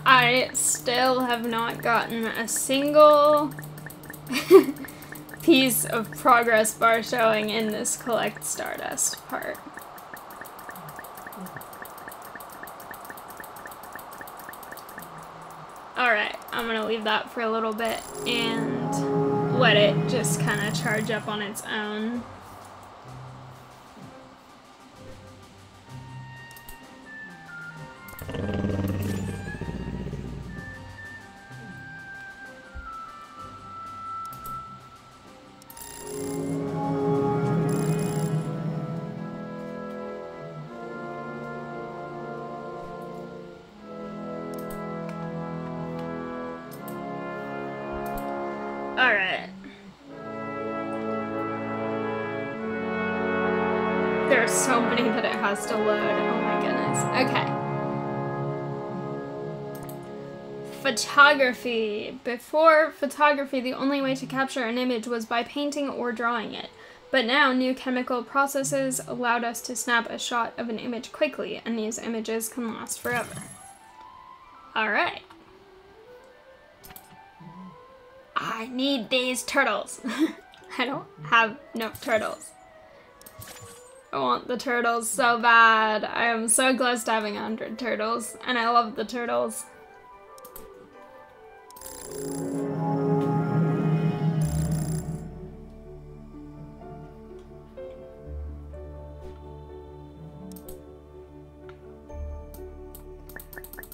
I still have not gotten a single piece of progress bar showing in this collect Stardust part. Alright, I'm gonna leave that for a little bit and let it just kind of charge up on its own. Alright. There are so many that it has to load. Oh my goodness. Okay. Photography. Before photography, the only way to capture an image was by painting or drawing it. But now, new chemical processes allowed us to snap a shot of an image quickly, and these images can last forever. Alright. I need these turtles. I don't have enough turtles. I want the turtles so bad. I am so close to having 100 turtles, and I love the turtles.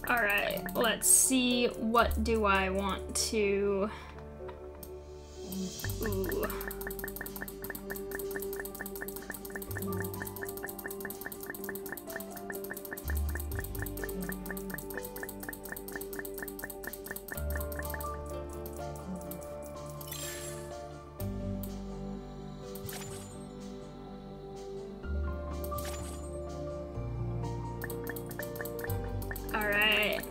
Alright, let's see, what do I want to... Ooh. Alright.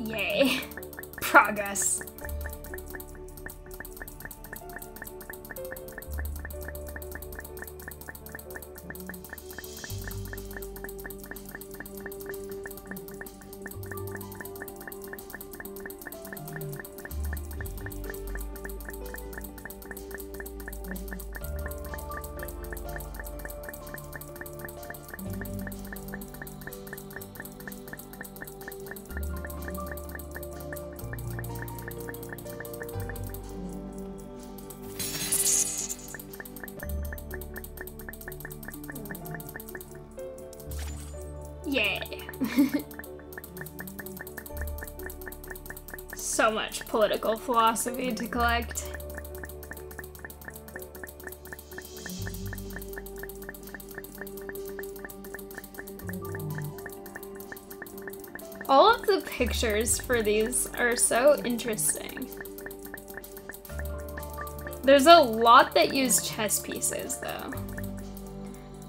Yay. Progress. Yay. So much political philosophy to collect. All of the pictures for these are so interesting. There's a lot that use chess pieces, though.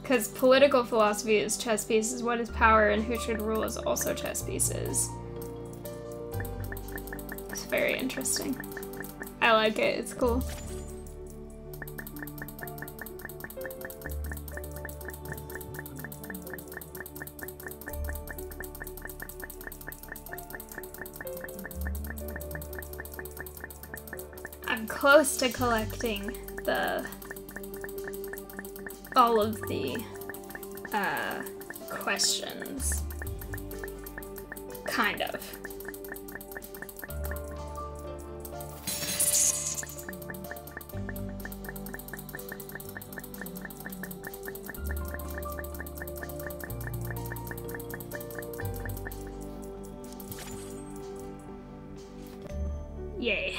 Because political philosophy is chess pieces, what is power and who should rule is also chess pieces. It's very interesting. I like it, it's cool. I'm close to collecting all of the questions. Kind of. Yay.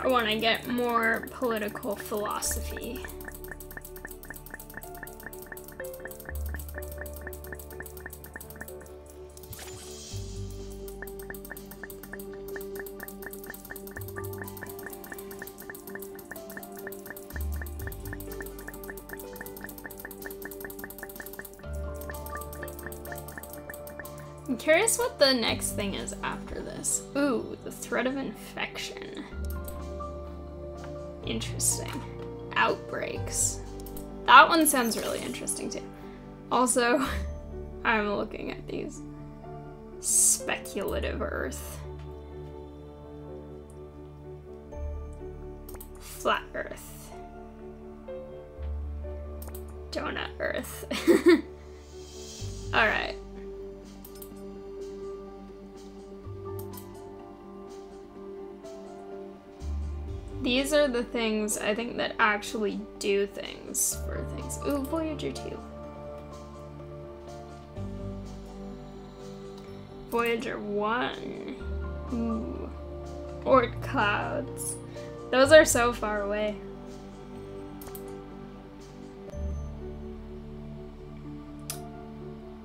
I want to get more political philosophy. I'm curious what the next thing is after this. Ooh, the threat of infection. Interesting. Outbreaks. That one sounds really interesting too. Also, I'm looking at these. Speculative Earth. Flat Earth. Donut Earth. Alright. These are the things, I think, that actually do things for things. Ooh, Voyager 2. Voyager 1. Ooh. Oort clouds. Those are so far away.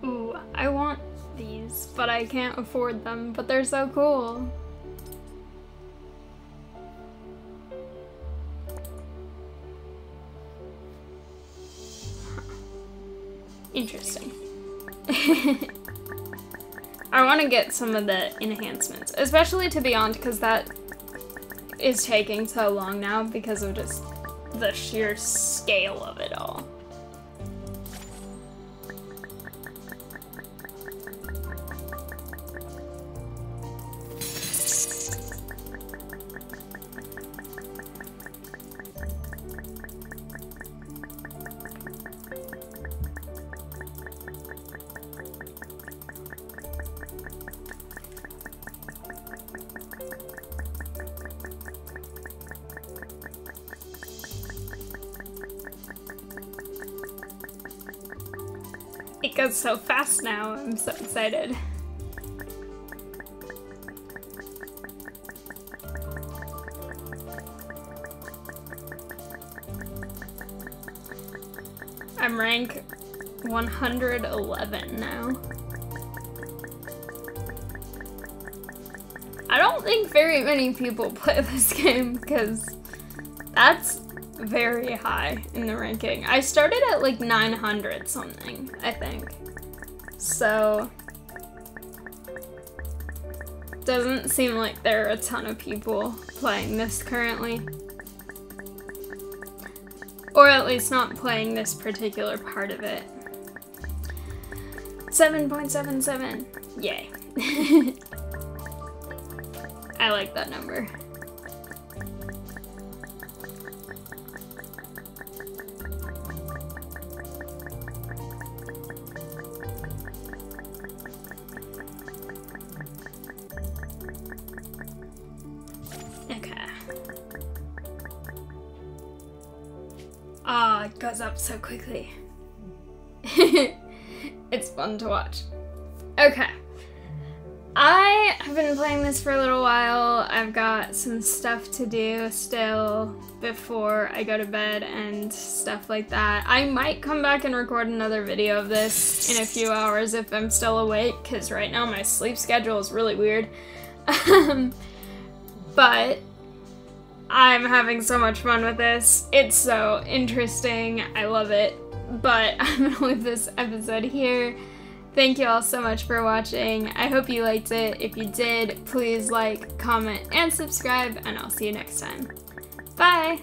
Ooh, I want these, but I can't afford them, but they're so cool. Interesting. I want to get some of the enhancements, especially to Beyond, because that is taking so long now because of just the sheer scale of it all. It goes so fast now, I'm so excited. I'm rank 111 now. I don't think very many people play this game because that's very high in the ranking. I started at like 900 something, I think. So, doesn't seem like there are a ton of people playing this currently. Or at least not playing this particular part of it. 7.77. Yay. I like that number. Ah, it goes up so quickly. It's fun to watch. Okay. I have been playing this for a little while. I've got some stuff to do still before I go to bed and stuff like that. I might come back and record another video of this in a few hours if I'm still awake, because right now my sleep schedule is really weird. But I'm having so much fun with this. It's so interesting. I love it. But I'm gonna leave this episode here. Thank you all so much for watching. I hope you liked it. If you did, please like, comment, and subscribe, and I'll see you next time. Bye!